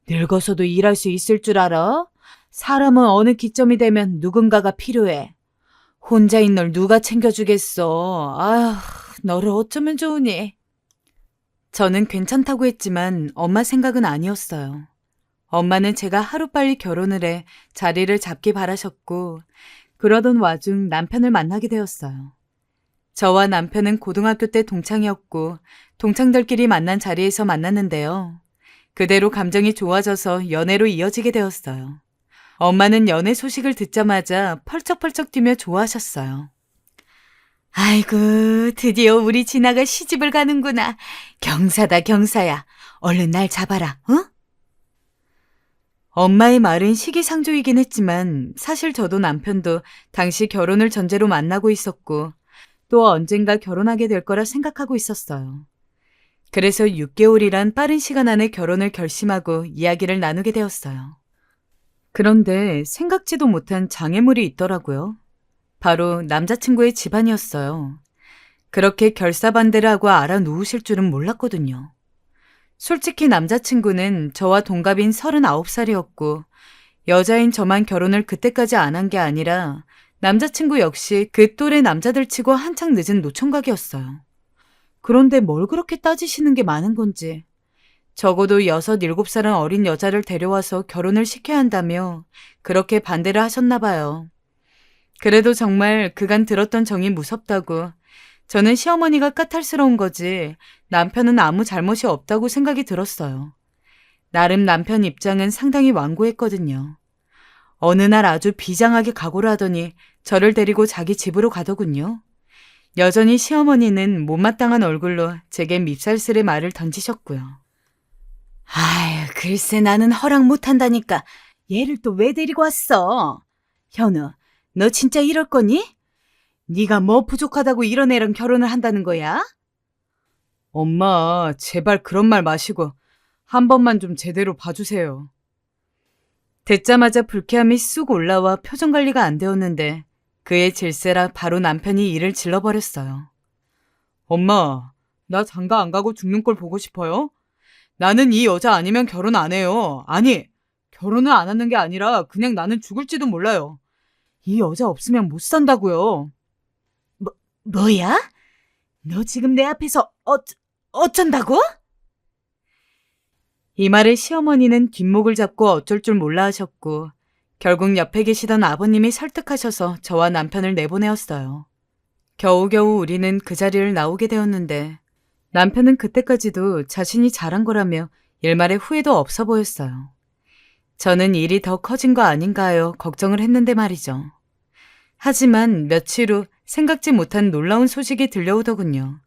늙어서도 일할 수 있을 줄 알아? 사람은 어느 기점이 되면 누군가가 필요해. 혼자인 널 누가 챙겨주겠어. 아휴, 너를 어쩌면 좋으니. 저는 괜찮다고 했지만 엄마 생각은 아니었어요. 엄마는 제가 하루빨리 결혼을 해 자리를 잡기 바라셨고 그러던 와중 남편을 만나게 되었어요. 저와 남편은 고등학교 때 동창이었고 동창들끼리 만난 자리에서 만났는데요. 그대로 감정이 좋아져서 연애로 이어지게 되었어요. 엄마는 연애 소식을 듣자마자 펄쩍펄쩍 뛰며 좋아하셨어요. 아이고, 드디어 우리 진아가 시집을 가는구나. 경사다, 경사야. 얼른 날 잡아라, 어? 엄마의 말은 시기상조이긴 했지만 사실 저도 남편도 당시 결혼을 전제로 만나고 있었고 또 언젠가 결혼하게 될 거라 생각하고 있었어요. 그래서 6개월이란 빠른 시간 안에 결혼을 결심하고 이야기를 나누게 되었어요. 그런데 생각지도 못한 장애물이 있더라고요. 바로 남자친구의 집안이었어요. 그렇게 결사반대를 하고 알아누우실 줄은 몰랐거든요. 솔직히 남자친구는 저와 동갑인 39살이었고 여자인 저만 결혼을 그때까지 안 한 게 아니라 남자친구 역시 그 또래 남자들 치고 한창 늦은 노총각이었어요. 그런데 뭘 그렇게 따지시는 게 많은 건지. 적어도 6, 7살은 어린 여자를 데려와서 결혼을 시켜야 한다며 그렇게 반대를 하셨나 봐요. 그래도 정말 그간 들었던 정이 무섭다고 저는 시어머니가 까탈스러운 거지 남편은 아무 잘못이 없다고 생각이 들었어요. 나름 남편 입장은 상당히 완고했거든요. 어느 날 아주 비장하게 각오를 하더니 저를 데리고 자기 집으로 가더군요. 여전히 시어머니는 못마땅한 얼굴로 제게 밉살스레 말을 던지셨고요. 아유, 글쎄 나는 허락 못한다니까 얘를 또 왜 데리고 왔어? 현우, 너 진짜 이럴 거니? 네가 뭐 부족하다고 이런 애랑 결혼을 한다는 거야? 엄마, 제발 그런 말 마시고 한 번만 좀 제대로 봐주세요. 듣자마자 불쾌함이 쑥 올라와 표정 관리가 안 되었는데 그의 질세라 바로 남편이 이를 질러버렸어요. 엄마, 나 장가 안 가고 죽는 꼴 보고 싶어요? 나는 이 여자 아니면 결혼 안 해요. 아니, 결혼을 안 하는 게 아니라 그냥 나는 죽을지도 몰라요. 이 여자 없으면 못 산다고요. 뭐야? 너 지금 내 앞에서 어쩐다고? 이 말에 시어머니는 뒷목을 잡고 어쩔 줄 몰라 하셨고 결국 옆에 계시던 아버님이 설득하셔서 저와 남편을 내보내었어요. 겨우겨우 우리는 그 자리를 나오게 되었는데 남편은 그때까지도 자신이 잘한 거라며 일말의 후회도 없어 보였어요. 저는 일이 더 커진 거 아닌가 하여 걱정을 했는데 말이죠. 하지만 며칠 후 생각지 못한 놀라운 소식이 들려오더군요.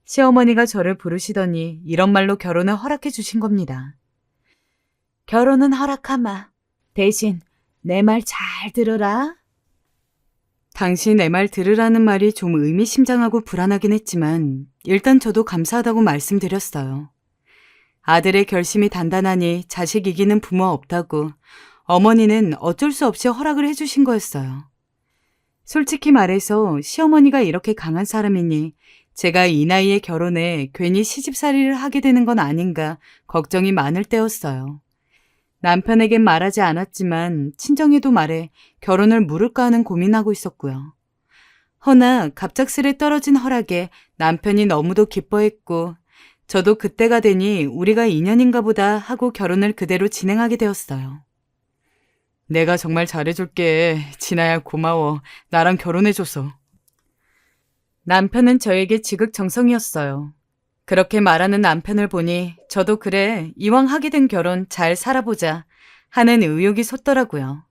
시어머니가 저를 부르시더니 이런 말로 결혼을 허락해 주신 겁니다. 결혼은 허락하마. 대신 내 말 잘 들으라. 당시 내 말 들으라는 말이 좀 의미심장하고 불안하긴 했지만 일단 저도 감사하다고 말씀드렸어요. 아들의 결심이 단단하니 자식 이기는 부모 없다고 어머니는 어쩔 수 없이 허락을 해주신 거였어요. 솔직히 말해서 시어머니가 이렇게 강한 사람이니 제가 이 나이에 결혼해 괜히 시집살이를 하게 되는 건 아닌가 걱정이 많을 때였어요. 남편에겐 말하지 않았지만 친정에도 말해 결혼을 물을까 하는 고민하고 있었고요. 허나 갑작스레 떨어진 허락에 남편이 너무도 기뻐했고 저도 그때가 되니 우리가 인연인가 보다 하고 결혼을 그대로 진행하게 되었어요. 내가 정말 잘해줄게. 진아야 고마워. 나랑 결혼해줘서. 남편은 저에게 지극정성이었어요. 그렇게 말하는 남편을 보니 저도 그래 이왕 하게 된 결혼 잘 살아보자 하는 의욕이 솟더라고요.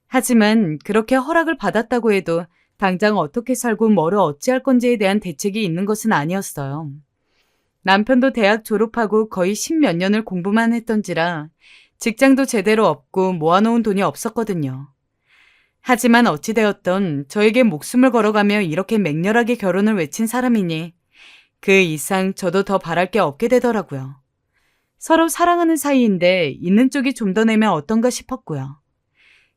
하지만 그렇게 허락을 받았다고 해도 당장 어떻게 살고 뭐를 어찌할 건지에 대한 대책이 있는 것은 아니었어요. 남편도 대학 졸업하고 거의 10몇 년을 공부만 했던지라 직장도 제대로 없고 모아놓은 돈이 없었거든요. 하지만 어찌되었던 저에게 목숨을 걸어가며 이렇게 맹렬하게 결혼을 외친 사람이니 그 이상 저도 더 바랄 게 없게 되더라고요. 서로 사랑하는 사이인데 있는 쪽이 좀 더 내면 어떤가 싶었고요.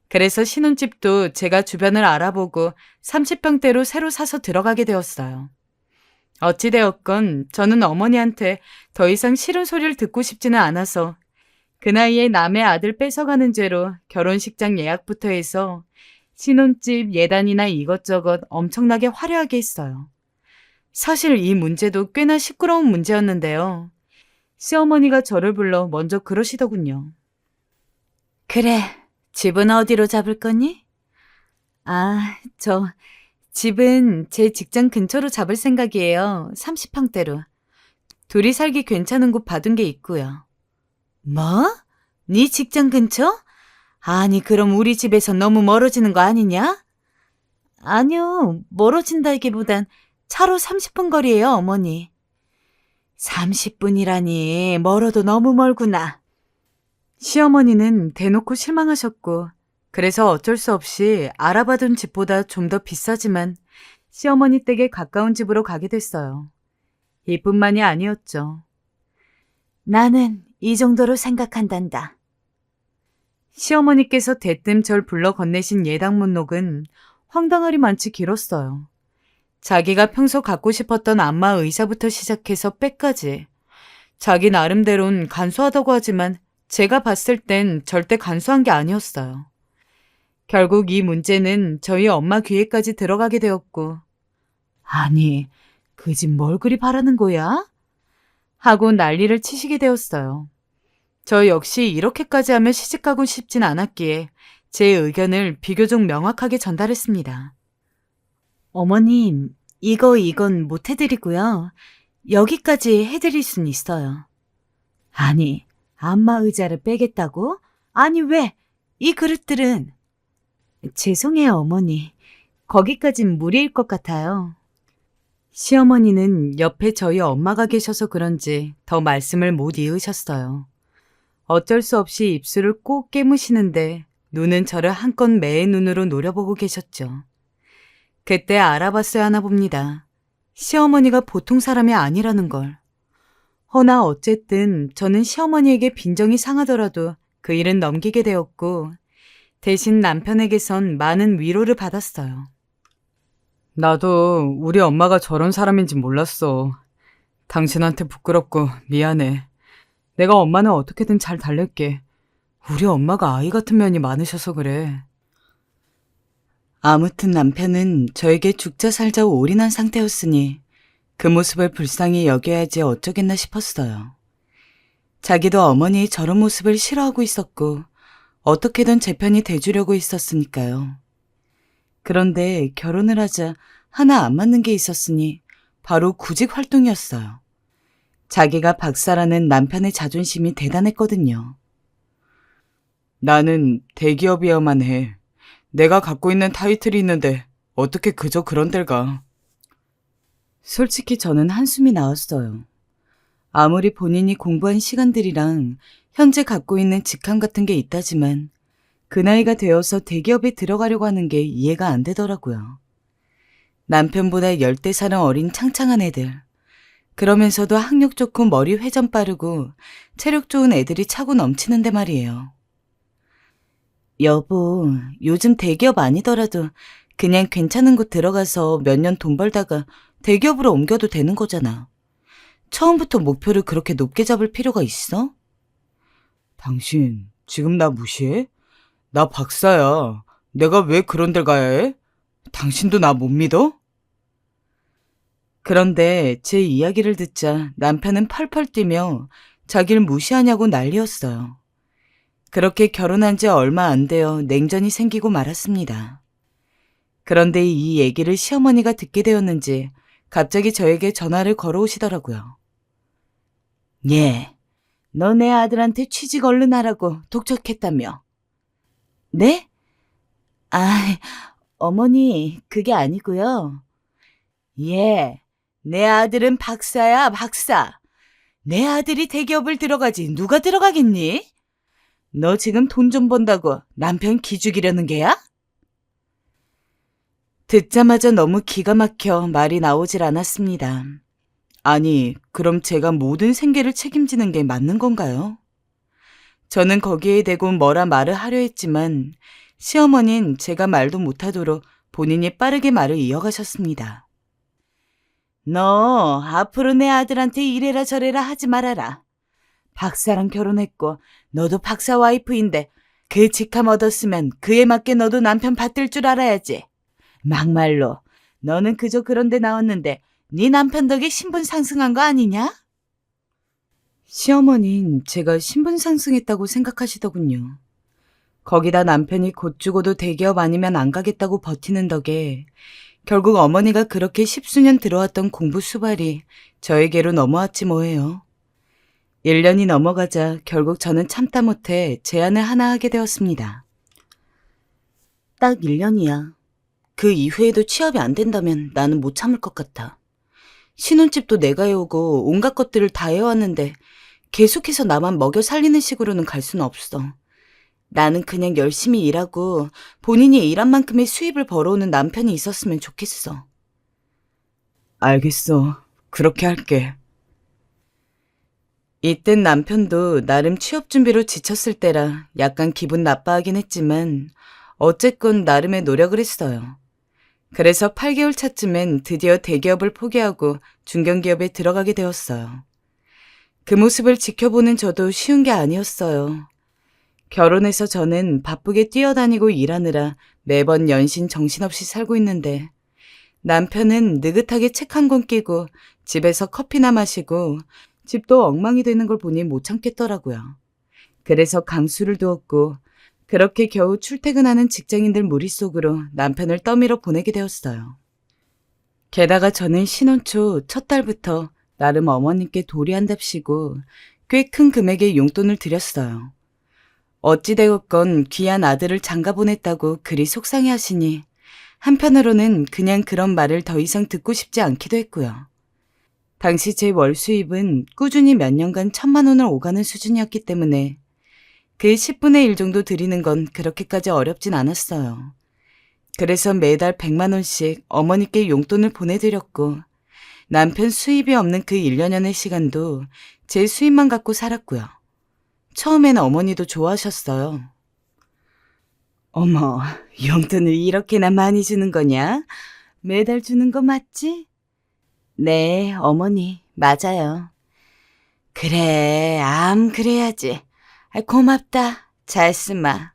그래서 신혼집도 제가 주변을 알아보고 30평대로 새로 사서 들어가게 되었어요. 어찌되었건 저는 어머니한테 더 이상 싫은 소리를 듣고 싶지는 않아서 그 나이에 남의 아들 뺏어가는 죄로 결혼식장 예약부터 해서 신혼집 예단이나 이것저것 엄청나게 화려하게 했어요. 사실 이 문제도 꽤나 시끄러운 문제였는데요. 시어머니가 저를 불러 먼저 그러시더군요. 그래, 집은 어디로 잡을 거니? 집은 제 직장 근처로 잡을 생각이에요. 30평대로. 둘이 살기 괜찮은 곳 봐둔 게 있고요. 뭐? 네 직장 근처? 아니, 그럼 우리 집에서 너무 멀어지는 거 아니냐? 아니요, 멀어진다기보단 차로 30분 거리예요, 어머니. 30분이라니 멀어도 너무 멀구나. 시어머니는 대놓고 실망하셨고 그래서 어쩔 수 없이 알아봐둔 집보다 좀 더 비싸지만 시어머니 댁에 가까운 집으로 가게 됐어요. 이뿐만이 아니었죠. 나는 이 정도로 생각한단다. 시어머니께서 대뜸 절 불러 건네신 예당문록은 황당하리만치 길었어요. 자기가 평소 갖고 싶었던 안마 의자부터 시작해서 백까지. 자기 나름대론 간소하다고 하지만 제가 봤을 땐 절대 간소한 게 아니었어요. 결국 이 문제는 저희 엄마 귀에까지 들어가게 되었고 아니, 그 집 뭘 그리 바라는 거야? 하고 난리를 치시게 되었어요. 저 역시 이렇게까지 하면 시집가고 싶진 않았기에 제 의견을 비교적 명확하게 전달했습니다. 어머님, 이건 못 해드리고요. 여기까지 해드릴 순 있어요. 아니, 안마 의자를 빼겠다고? 아니, 왜? 이 그릇들은. 죄송해요, 어머니. 거기까진 무리일 것 같아요. 시어머니는 옆에 저희 엄마가 계셔서 그런지 더 말씀을 못 이으셨어요. 어쩔 수 없이 입술을 꼭 깨무시는데 눈은 저를 한껏 매의 눈으로 노려보고 계셨죠. 그때 알아봤어야 하나 봅니다. 시어머니가 보통 사람이 아니라는 걸. 허나 어쨌든 저는 시어머니에게 빈정이 상하더라도 그 일은 넘기게 되었고 대신 남편에게선 많은 위로를 받았어요. 나도 우리 엄마가 저런 사람인지 몰랐어. 당신한테 부끄럽고 미안해. 내가 엄마는 어떻게든 잘 달랠게. 우리 엄마가 아이 같은 면이 많으셔서 그래. 아무튼 남편은 저에게 죽자 살자 올인한 상태였으니 그 모습을 불쌍히 여겨야지 어쩌겠나 싶었어요. 자기도 어머니의 저런 모습을 싫어하고 있었고 어떻게든 제 편이 돼주려고 있었으니까요. 그런데 결혼을 하자 하나 안 맞는 게 있었으니 바로 구직 활동이었어요. 자기가 박사라는 남편의 자존심이 대단했거든요. 나는 대기업이어야만 해. 내가 갖고 있는 타이틀이 있는데 어떻게 그저 그런 데를 가. 솔직히 저는 한숨이 나왔어요. 아무리 본인이 공부한 시간들이랑 현재 갖고 있는 직함 같은 게 있다지만 그 나이가 되어서 대기업에 들어가려고 하는 게 이해가 안 되더라고요. 남편보다 10대 어린 창창한 애들. 그러면서도 학력 좋고 머리 회전 빠르고 체력 좋은 애들이 차고 넘치는데 말이에요. 여보, 요즘 대기업 아니더라도 그냥 괜찮은 곳 들어가서 몇 년 돈 벌다가 대기업으로 옮겨도 되는 거잖아. 처음부터 목표를 그렇게 높게 잡을 필요가 있어? 당신 지금 나 무시해? 나 박사야. 내가 왜 그런 데 가야 해? 당신도 나 못 믿어? 그런데 제 이야기를 듣자 남편은 펄펄 뛰며 자기를 무시하냐고 난리였어요. 그렇게 결혼한 지 얼마 안 되어 냉전이 생기고 말았습니다. 그런데 이 얘기를 시어머니가 듣게 되었는지 갑자기 저에게 전화를 걸어오시더라고요. 예, 너 내 아들한테 취직 얼른 하라고 독촉했다며. 네? 아, 어머니, 그게 아니고요. 예, 내 아들은 박사야, 박사. 내 아들이 대기업을 들어가지 누가 들어가겠니? 너 지금 돈 좀 번다고 남편 기죽이려는 게야? 듣자마자 너무 기가 막혀 말이 나오질 않았습니다. 아니, 그럼 제가 모든 생계를 책임지는 게 맞는 건가요? 저는 거기에 대고 뭐라 말을 하려 했지만 시어머니는 제가 말도 못하도록 본인이 빠르게 말을 이어가셨습니다. 너 앞으로 내 아들한테 이래라 저래라 하지 말아라. 박사랑 결혼했고 너도 박사 와이프인데 그 직함 얻었으면 그에 맞게 너도 남편 받들 줄 알아야지. 막말로 너는 그저 그런 데 나왔는데 네 남편 덕에 신분 상승한 거 아니냐? 시어머니는 제가 신분 상승했다고 생각하시더군요. 거기다 남편이 곧 죽어도 대기업 아니면 안 가겠다고 버티는 덕에 결국 어머니가 그렇게 10수년 들어왔던 공부 수발이 저에게로 넘어왔지 뭐예요. 1년이 넘어가자 결국 저는 참다 못해 제안을 하나 하게 되었습니다. 딱 1년이야. 그 이후에도 취업이 안 된다면 나는 못 참을 것 같아. 신혼집도 내가 해오고 온갖 것들을 다 해왔는데 계속해서 나만 먹여 살리는 식으로는 갈 수는 없어. 나는 그냥 열심히 일하고 본인이 일한 만큼의 수입을 벌어오는 남편이 있었으면 좋겠어. 알겠어. 그렇게 할게. 이땐 남편도 나름 취업 준비로 지쳤을 때라 약간 기분 나빠하긴 했지만 어쨌건 나름의 노력을 했어요. 그래서 8개월 차쯤엔 드디어 대기업을 포기하고 중견기업에 들어가게 되었어요. 그 모습을 지켜보는 저도 쉬운 게 아니었어요. 결혼해서 저는 바쁘게 뛰어다니고 일하느라 매번 연신 정신없이 살고 있는데 남편은 느긋하게 책 한 권 끼고 집에서 커피나 마시고 집도 엉망이 되는 걸 보니 못 참겠더라고요. 그래서 강수를 두었고 그렇게 겨우 출퇴근하는 직장인들 무리 속으로 남편을 떠밀어 보내게 되었어요. 게다가 저는 신혼 초 첫 달부터 나름 어머님께 도리한답시고 꽤 큰 금액의 용돈을 드렸어요. 어찌되었건 귀한 아들을 장가 보냈다고 그리 속상해하시니 한편으로는 그냥 그런 말을 더 이상 듣고 싶지 않기도 했고요. 당시 제 월 수입은 꾸준히 몇 년간 1,000만 원을 오가는 수준이었기 때문에 그 10분의 1 정도 드리는 건 그렇게까지 어렵진 않았어요. 그래서 매달 100만 원씩 어머니께 용돈을 보내드렸고 남편 수입이 없는 그 1년여의 시간도 제 수입만 갖고 살았고요. 처음엔 어머니도 좋아하셨어요. 어머, 용돈을 이렇게나 많이 주는 거냐? 매달 주는 거 맞지? 네, 어머니, 맞아요. 그래, 그래야지. 고맙다, 잘 쓰마.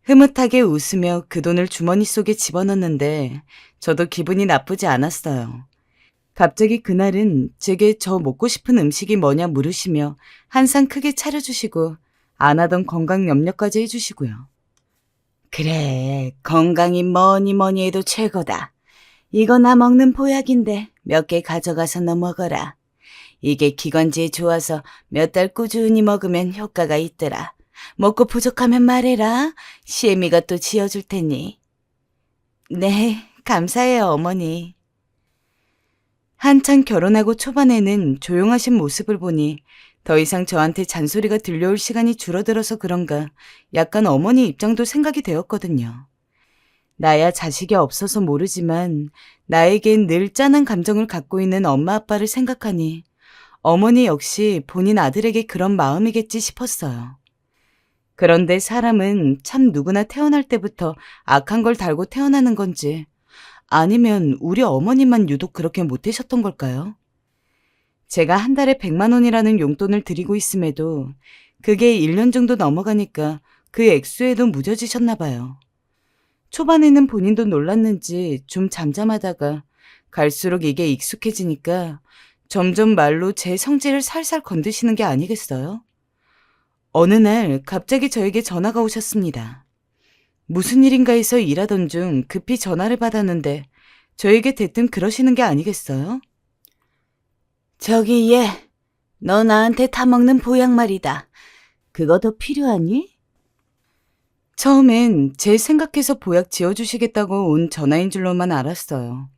흐뭇하게 웃으며 그 돈을 주머니 속에 집어넣는데 저도 기분이 나쁘지 않았어요. 갑자기 그날은 제게 저 먹고 싶은 음식이 뭐냐 물으시며 한 상 크게 차려주시고 안 하던 건강 염려까지 해주시고요. 그래, 건강이 뭐니 해도 최고다. 이거 나 먹는 보약인데 몇 개 가져가서 너 먹어라. 이게 기관지에 좋아서 몇 달 꾸준히 먹으면 효과가 있더라. 먹고 부족하면 말해라. 시애미가 또 지어줄 테니. 네, 감사해요, 어머니. 한창 결혼하고 초반에는 조용하신 모습을 보니 더 이상 저한테 잔소리가 들려올 시간이 줄어들어서 그런가 약간 어머니 입장도 생각이 되었거든요. 나야 자식이 없어서 모르지만 나에겐 늘 짠한 감정을 갖고 있는 엄마 아빠를 생각하니 어머니 역시 본인 아들에게 그런 마음이겠지 싶었어요. 그런데 사람은 참 누구나 태어날 때부터 악한 걸 달고 태어나는 건지 아니면 우리 어머니만 유독 그렇게 못되셨던 걸까요? 제가 한 달에 100만 원이라는 용돈을 드리고 있음에도 그게 1년 정도 넘어가니까 그 액수에도 무뎌지셨나 봐요. 초반에는 본인도 놀랐는지 좀 잠잠하다가 갈수록 이게 익숙해지니까 점점 말로 제 성질을 살살 건드시는 게 아니겠어요? 어느 날 갑자기 저에게 전화가 오셨습니다. 무슨 일인가 해서 일하던 중 급히 전화를 받았는데 저에게 대뜸 그러시는 게 아니겠어요? 저기 얘, 너 나한테 타먹는 보약 말이다. 그거 더 필요하니? 처음엔 제 생각해서 보약 지어주시겠다고 온 전화인 줄로만 알았어요.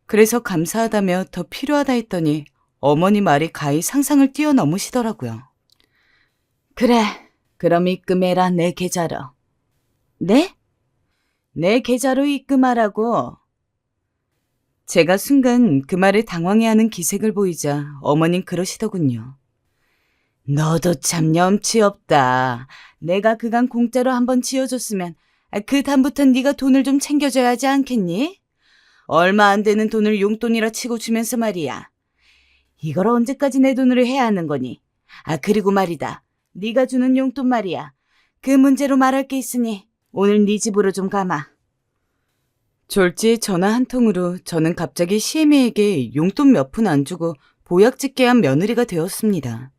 그래서 감사하다며 더 필요하다 했더니 어머니 말이 가히 상상을 뛰어넘으시더라고요. 그래, 그럼 입금해라, 내 계좌로. 네? 내 계좌로 입금하라고. 제가 순간 그 말에 당황해하는 기색을 보이자 어머님 그러시더군요. 너도 참 염치 없다. 내가 그간 공짜로 한번 지어줬으면 그 다음부터 네가 돈을 좀 챙겨줘야 하지 않겠니? 얼마 안 되는 돈을 용돈이라 치고 주면서 말이야. 이걸 언제까지 내 돈으로 해야 하는 거니? 그리고 말이다. 네가 주는 용돈 말이야. 그 문제로 말할 게 있으니 오늘 네 집으로 좀 가마. 졸지에 전화 한 통으로 저는 갑자기 시애미에게 용돈 몇 푼 안 주고 보약 짓게 한 며느리가 되었습니다.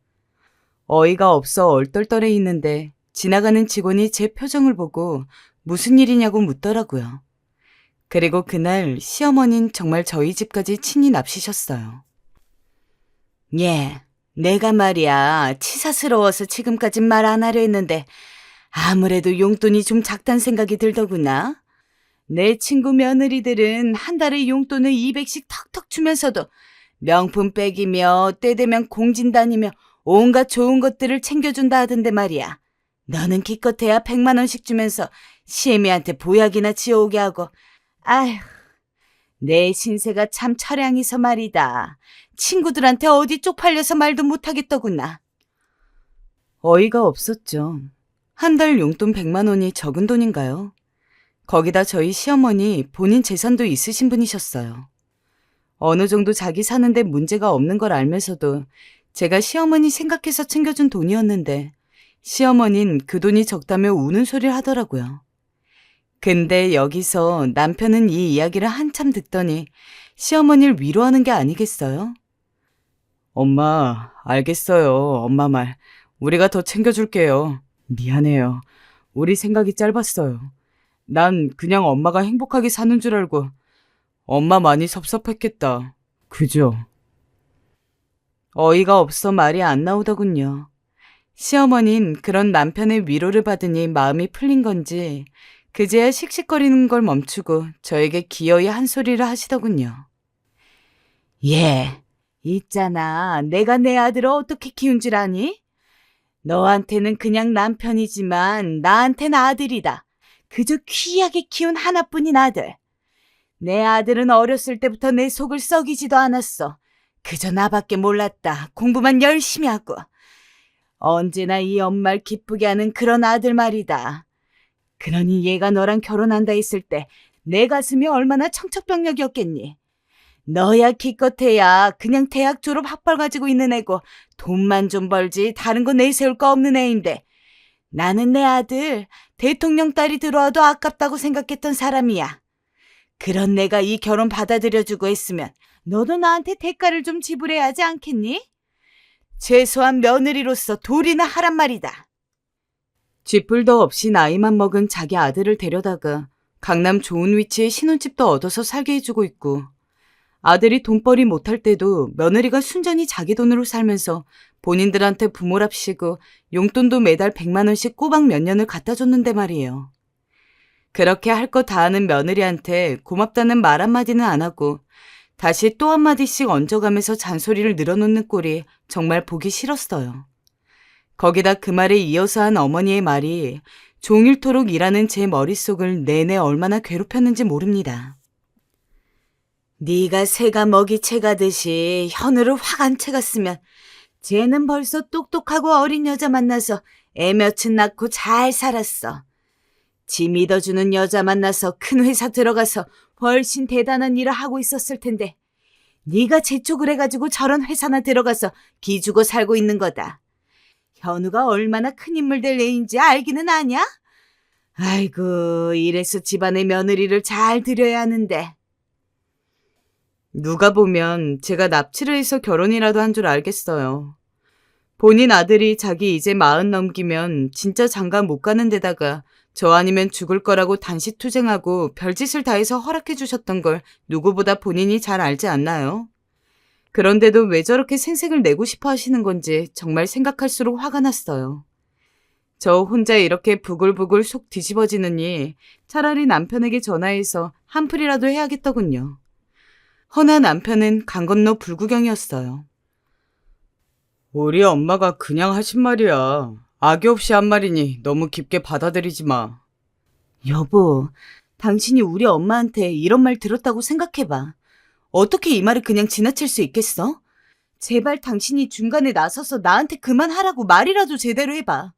어이가 없어 얼떨떨해 있는데 지나가는 직원이 제 표정을 보고 무슨 일이냐고 묻더라고요. 그리고 그날 시어머니는 정말 저희 집까지 친히 납치셨어요. 예, 내가 말이야 치사스러워서 지금까진 말 안 하려 했는데 아무래도 용돈이 좀 작단 생각이 들더구나. 내 친구 며느리들은 한 달에 용돈을 200씩 턱턱 주면서도 명품 백이며 때 되면 공진 다니며 온갖 좋은 것들을 챙겨준다 하던데 말이야. 너는 기껏해야 100만 원씩 주면서 시애미한테 보약이나 지어오게 하고 아휴, 내 신세가 참 처량해서 말이다. 친구들한테 어디 쪽팔려서 말도 못하겠더구나. 어이가 없었죠. 한 달 용돈 100만 원이 적은 돈인가요? 거기다 저희 시어머니 본인 재산도 있으신 분이셨어요. 어느 정도 자기 사는데 문제가 없는 걸 알면서도 제가 시어머니 생각해서 챙겨준 돈이었는데 시어머니는 그 돈이 적다며 우는 소리를 하더라고요. 근데 여기서 남편은 이 이야기를 한참 듣더니 시어머니를 위로하는 게 아니겠어요? 엄마, 알겠어요. 엄마 말. 우리가 더 챙겨줄게요. 미안해요. 우리 생각이 짧았어요. 난 그냥 엄마가 행복하게 사는 줄 알고 엄마 많이 섭섭했겠다. 그죠? 어이가 없어 말이 안 나오더군요. 시어머니는 그런 남편의 위로를 받으니 마음이 풀린 건지 그제야 씩씩거리는 걸 멈추고 저에게 기어이 한 소리를 하시더군요. 예, 있잖아. 내가 내 아들을 어떻게 키운 줄 아니? 너한테는 그냥 남편이지만 나한테는 아들이다. 그저 귀하게 키운 하나뿐인 아들. 내 아들은 어렸을 때부터 내 속을 썩이지도 않았어. 그저 나밖에 몰랐다. 공부만 열심히 하고. 언제나 이 엄마를 기쁘게 하는 그런 아들 말이다. 그러니 얘가 너랑 결혼한다 했을 때 내 가슴이 얼마나 청천벽력이었겠니? 너야 기껏해야 그냥 대학 졸업 학벌 가지고 있는 애고 돈만 좀 벌지 다른 거 내세울 거 없는 애인데 나는 내 아들 대통령 딸이 들어와도 아깝다고 생각했던 사람이야. 그런 내가 이 결혼 받아들여주고 했으면 너도 나한테 대가를 좀 지불해야 하지 않겠니? 최소한 며느리로서 도리나 하란 말이다. 쥐뿔도 없이 나이만 먹은 자기 아들을 데려다가 강남 좋은 위치에 신혼집도 얻어서 살게 해주고 있고 아들이 돈벌이 못할 때도 며느리가 순전히 자기 돈으로 살면서 본인들한테 부모랍시고 용돈도 매달 100만 원씩 꼬박 몇 년을 갖다 줬는데 말이에요. 그렇게 할 거 다 하는 며느리한테 고맙다는 말 한마디는 안 하고 다시 또 한마디씩 얹어가면서 잔소리를 늘어놓는 꼴이 정말 보기 싫었어요. 거기다 그 말에 이어서 한 어머니의 말이 종일토록 일하는 제 머릿속을 내내 얼마나 괴롭혔는지 모릅니다. 네가 새가 먹이채 가듯이 현우를 확 안 채갔으면 쟤는 벌써 똑똑하고 어린 여자 만나서 애 몇은 낳고 잘 살았어. 지 믿어주는 여자 만나서 큰 회사 들어가서 훨씬 대단한 일을 하고 있었을 텐데 네가 재촉을 해가지고 저런 회사나 들어가서 기주고 살고 있는 거다. 현우가 얼마나 큰 인물 될 애인지 알기는 아냐? 아이고, 이래서 집안의 며느리를 잘 들여야 하는데. 누가 보면 제가 납치를 해서 결혼이라도 한 줄 알겠어요. 본인 아들이 자기 이제 40 넘기면 진짜 장가 못 가는 데다가 저 아니면 죽을 거라고 단식투쟁하고 별짓을 다 해서 허락해 주셨던 걸 누구보다 본인이 잘 알지 않나요? 그런데도 왜 저렇게 생색을 내고 싶어 하시는 건지 정말 생각할수록 화가 났어요. 저 혼자 이렇게 부글부글 속 뒤집어지느니 차라리 남편에게 전화해서 한풀이라도 해야겠더군요. 허나 남편은 강 건너 불구경이었어요. 우리 엄마가 그냥 하신 말이야. 악의 없이 한 말이니 너무 깊게 받아들이지 마. 여보, 당신이 우리 엄마한테 이런 말 들었다고 생각해봐. 어떻게 이 말을 그냥 지나칠 수 있겠어? 제발 당신이 중간에 나서서 나한테 그만하라고 말이라도 제대로 해봐.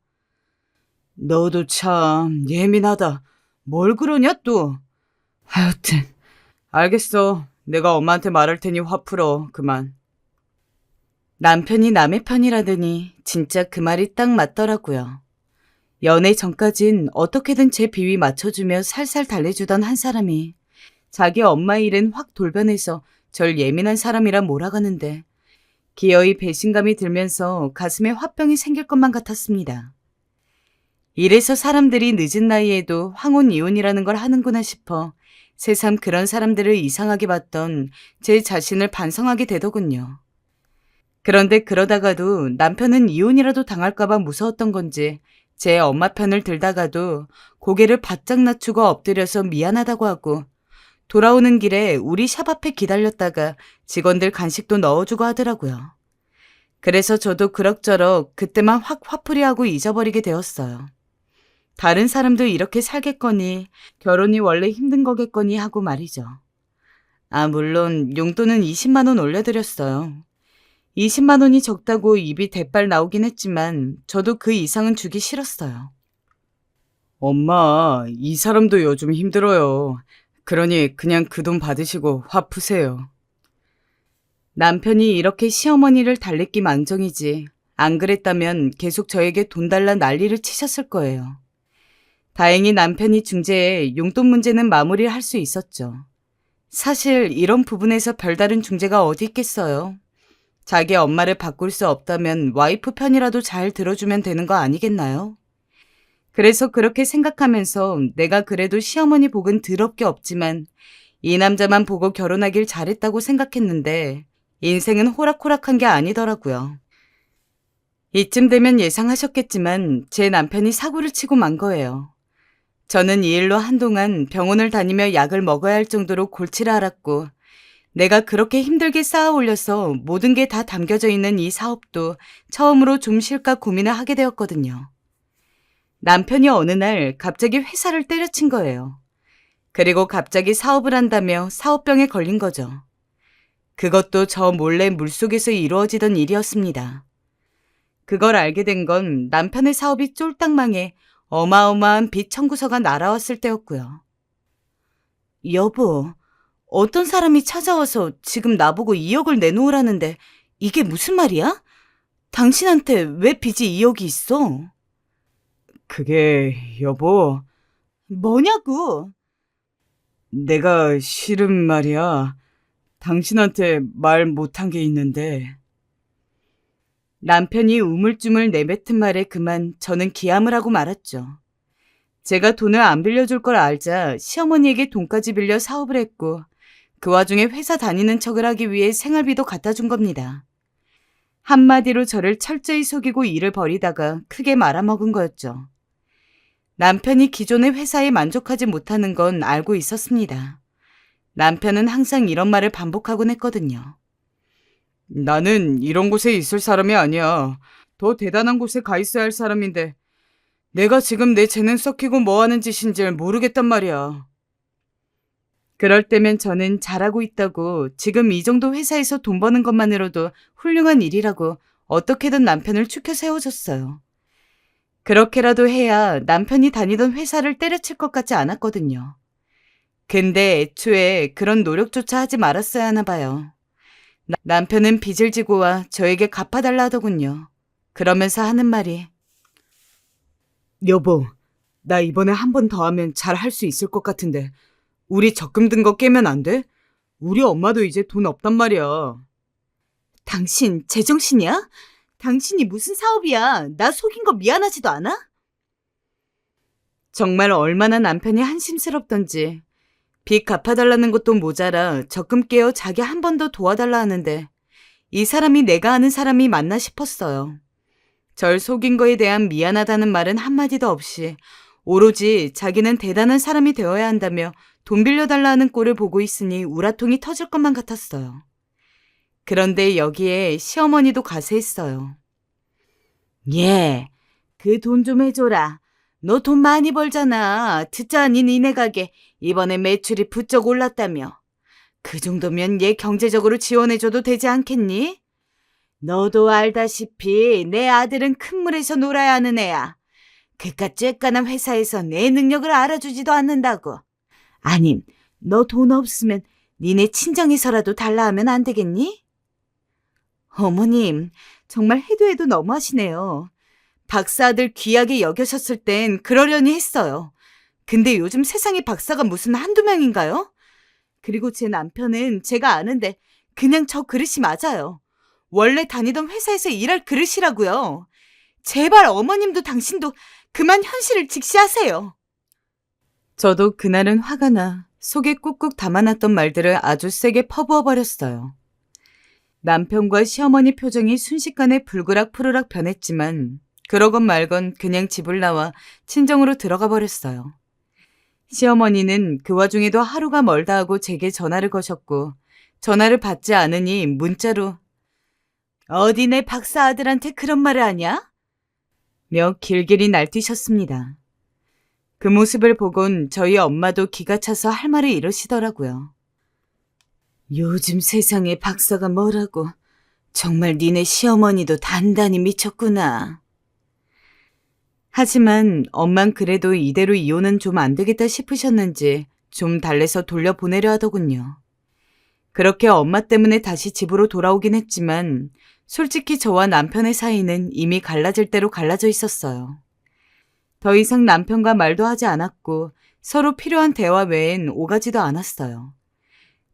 너도 참 예민하다. 뭘 그러냐 또. 하여튼 알겠어. 내가 엄마한테 말할 테니 화 풀어. 그만. 남편이 남의 편이라더니 진짜 그 말이 딱 맞더라고요. 연애 전까진 어떻게든 제 비위 맞춰주며 살살 달래주던 한 사람이 자기 엄마 일엔 확 돌변해서 절 예민한 사람이라 몰아가는데 기어이 배신감이 들면서 가슴에 화병이 생길 것만 같았습니다. 이래서 사람들이 늦은 나이에도 황혼 이혼이라는 걸 하는구나 싶어 새삼 그런 사람들을 이상하게 봤던 제 자신을 반성하게 되더군요. 그런데 그러다가도 남편은 이혼이라도 당할까봐 무서웠던 건지 제 엄마 편을 들다가도 고개를 바짝 낮추고 엎드려서 미안하다고 하고 돌아오는 길에 우리 샵 앞에 기다렸다가 직원들 간식도 넣어주고 하더라고요. 그래서 저도 그럭저럭 그때만 확 화풀이하고 잊어버리게 되었어요. 다른 사람도 이렇게 살겠거니 결혼이 원래 힘든 거겠거니 하고 말이죠. 아, 물론 용돈은 20만 원 올려드렸어요. 20만 원이 적다고 입이 대빨 나오긴 했지만 저도 그 이상은 주기 싫었어요. 엄마, 이 사람도 요즘 힘들어요. 그러니 그냥 그 돈 받으시고 화 푸세요. 남편이 이렇게 시어머니를 달래기 망정이지 안 그랬다면 계속 저에게 돈 달라 난리를 치셨을 거예요. 다행히 남편이 중재해 용돈 문제는 마무리를 할 수 있었죠. 사실 이런 부분에서 별다른 중재가 어디 있겠어요. 자기 엄마를 바꿀 수 없다면 와이프 편이라도 잘 들어주면 되는 거 아니겠나요? 그래서 그렇게 생각하면서 내가 그래도 시어머니 복은 더럽게 없지만 이 남자만 보고 결혼하길 잘했다고 생각했는데 인생은 호락호락한 게 아니더라고요. 이쯤 되면 예상하셨겠지만 제 남편이 사고를 치고 만 거예요. 저는 이 일로 한동안 병원을 다니며 약을 먹어야 할 정도로 골치를 앓았고 내가 그렇게 힘들게 쌓아 올려서 모든 게 다 담겨져 있는 이 사업도 처음으로 좀 쉴까 고민을 하게 되었거든요. 남편이 어느 날 갑자기 회사를 때려친 거예요. 그리고 갑자기 사업을 한다며 사업병에 걸린 거죠. 그것도 저 몰래 물속에서 이루어지던 일이었습니다. 그걸 알게 된 건 남편의 사업이 쫄딱 망해 어마어마한 빚 청구서가 날아왔을 때였고요. 여보, 어떤 사람이 찾아와서 지금 나보고 2억을 내놓으라는데 이게 무슨 말이야? 당신한테 왜 빚이 2억이 있어? 그게 여보, 뭐냐고? 내가 실은 말이야. 당신한테 말 못한 게 있는데. 남편이 우물쭈물 내뱉은 말에 그만 저는 기함을 하고 말았죠. 제가 돈을 안 빌려줄 걸 알자 시어머니에게 돈까지 빌려 사업을 했고 그 와중에 회사 다니는 척을 하기 위해 생활비도 갖다 준 겁니다. 한마디로 저를 철저히 속이고 일을 벌이다가 크게 말아먹은 거였죠. 남편이 기존의 회사에 만족하지 못하는 건 알고 있었습니다. 남편은 항상 이런 말을 반복하곤 했거든요. 나는 이런 곳에 있을 사람이 아니야. 더 대단한 곳에 가 있어야 할 사람인데 내가 지금 내 재능 썩히고 뭐 하는 짓인지 모르겠단 말이야. 그럴 때면 저는 잘하고 있다고 지금 이 정도 회사에서 돈 버는 것만으로도 훌륭한 일이라고 어떻게든 남편을 추켜 세워줬어요. 그렇게라도 해야 남편이 다니던 회사를 때려칠 것 같지 않았거든요. 근데 애초에 그런 노력조차 하지 말았어야 하나 봐요. 남편은 빚을 지고 와 저에게 갚아달라 하더군요. 그러면서 하는 말이 여보, 나 이번에 한 번 더 하면 잘 할 수 있을 것 같은데 우리 적금 든 거 깨면 안 돼? 우리 엄마도 이제 돈 없단 말이야. 당신 제정신이야? 당신이 무슨 사업이야? 나 속인 거 미안하지도 않아? 정말 얼마나 남편이 한심스럽던지 빚 갚아달라는 것도 모자라 적금 깨어 자기 한 번 더 도와달라 하는데 이 사람이 내가 아는 사람이 맞나 싶었어요. 절 속인 거에 대한 미안하다는 말은 한마디도 없이 오로지 자기는 대단한 사람이 되어야 한다며 돈 빌려달라 하는 꼴을 보고 있으니 우라통이 터질 것만 같았어요. 그런데 여기에 시어머니도 가세했어요. 예, 그 돈 좀 해줘라. 너 돈 많이 벌잖아. 듣자 아니 니네 가게 이번에 매출이 부쩍 올랐다며. 그 정도면 얘 경제적으로 지원해줘도 되지 않겠니? 너도 알다시피 내 아들은 큰 물에서 놀아야 하는 애야. 그깟 쬐깐한 회사에서 내 능력을 알아주지도 않는다고. 아님, 너 돈 없으면 니네 친정에서라도 달라 하면 안 되겠니? 어머님, 정말 해도 해도 너무하시네요. 박사 아들 귀하게 여겨셨을 땐 그러려니 했어요. 근데 요즘 세상에 박사가 무슨 한두 명인가요? 그리고 제 남편은 제가 아는데 그냥 저 그릇이 맞아요. 원래 다니던 회사에서 일할 그릇이라고요. 제발 어머님도 당신도 그만 현실을 직시하세요. 저도 그날은 화가 나 속에 꾹꾹 담아놨던 말들을 아주 세게 퍼부어 버렸어요. 남편과 시어머니 표정이 순식간에 불그락 푸르락 변했지만 그러건 말건 그냥 집을 나와 친정으로 들어가 버렸어요. 시어머니는 그 와중에도 하루가 멀다 하고 제게 전화를 거셨고 전화를 받지 않으니 문자로 어디 내 박사 아들한테 그런 말을 하냐? 며 길길이 날뛰셨습니다. 그 모습을 보곤 저희 엄마도 기가 차서 할 말을 이러시더라고요. 요즘 세상에 박사가 뭐라고. 정말 니네 시어머니도 단단히 미쳤구나. 하지만 엄만 그래도 이대로 이혼은 좀 안 되겠다 싶으셨는지 좀 달래서 돌려보내려 하더군요. 그렇게 엄마 때문에 다시 집으로 돌아오긴 했지만 솔직히 저와 남편의 사이는 이미 갈라질 대로 갈라져 있었어요. 더 이상 남편과 말도 하지 않았고 서로 필요한 대화 외엔 오가지도 않았어요.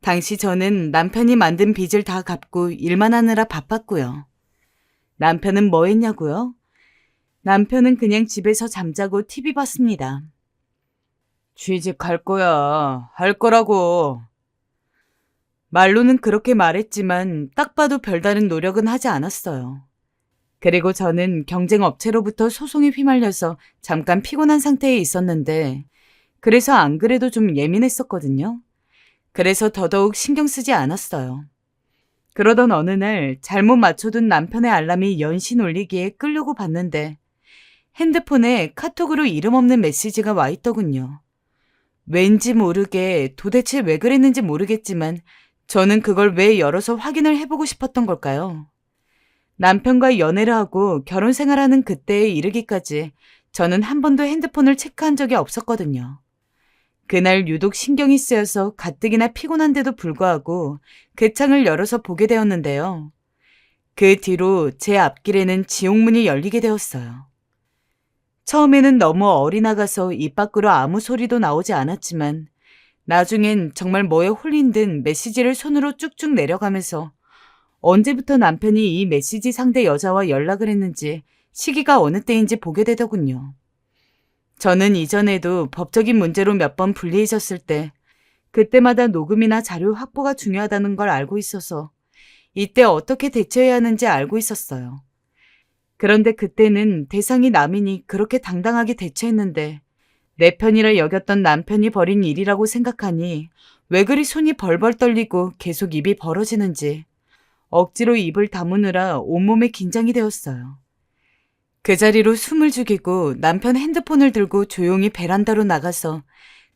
당시 저는 남편이 만든 빚을 다 갚고 일만 하느라 바빴고요. 남편은 뭐 했냐고요? 남편은 그냥 집에서 잠자고 TV 봤습니다. 취직 갈 거야. 할 거라고. 말로는 그렇게 말했지만 딱 봐도 별다른 노력은 하지 않았어요. 그리고 저는 경쟁 업체로부터 소송에 휘말려서 잠깐 피곤한 상태에 있었는데 그래서 안 그래도 좀 예민했었거든요. 그래서 더더욱 신경 쓰지 않았어요. 그러던 어느 날 잘못 맞춰둔 남편의 알람이 연신 울리기에 끌려고 봤는데 핸드폰에 카톡으로 이름 없는 메시지가 와 있더군요. 왠지 모르게 도대체 왜 그랬는지 모르겠지만 저는 그걸 왜 열어서 확인을 해보고 싶었던 걸까요? 남편과 연애를 하고 결혼 생활하는 그때에 이르기까지 저는 한 번도 핸드폰을 체크한 적이 없었거든요. 그날 유독 신경이 쓰여서 가뜩이나 피곤한데도 불구하고 그 창을 열어서 보게 되었는데요. 그 뒤로 제 앞길에는 지옥문이 열리게 되었어요. 처음에는 너무 어리나가서 입 밖으로 아무 소리도 나오지 않았지만 나중엔 정말 뭐에 홀린 듯 메시지를 손으로 쭉쭉 내려가면서 언제부터 남편이 이 메시지 상대 여자와 연락을 했는지 시기가 어느 때인지 보게 되더군요. 저는 이전에도 법적인 문제로 몇 번 불리해졌을 때 그때마다 녹음이나 자료 확보가 중요하다는 걸 알고 있어서 이때 어떻게 대처해야 하는지 알고 있었어요. 그런데 그때는 대상이 남이니 그렇게 당당하게 대처했는데 내 편이라 여겼던 남편이 벌인 일이라고 생각하니 왜 그리 손이 벌벌 떨리고 계속 입이 벌어지는지 억지로 입을 다무느라 온몸에 긴장이 되었어요. 그 자리로 숨을 죽이고 남편 핸드폰을 들고 조용히 베란다로 나가서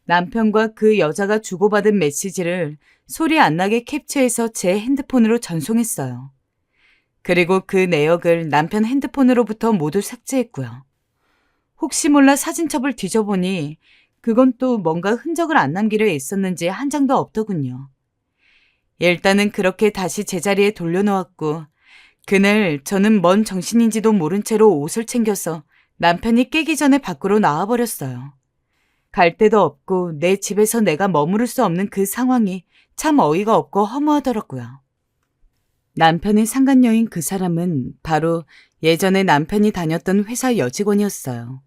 남편과 그 여자가 주고받은 메시지를 소리 안 나게 캡처해서 제 핸드폰으로 전송했어요. 그리고 그 내역을 남편 핸드폰으로부터 모두 삭제했고요. 혹시 몰라 사진첩을 뒤져보니 그건 또 뭔가 흔적을 안 남기려 애썼는지 한 장도 없더군요. 일단은 그렇게 다시 제자리에 돌려놓았고 그날 저는 뭔 정신인지도 모른 채로 옷을 챙겨서 남편이 깨기 전에 밖으로 나와버렸어요. 갈 데도 없고 내 집에서 내가 머무를 수 없는 그 상황이 참 어이가 없고 허무하더라고요. 남편의 상간녀인 그 사람은 바로 예전에 남편이 다녔던 회사 여직원이었어요.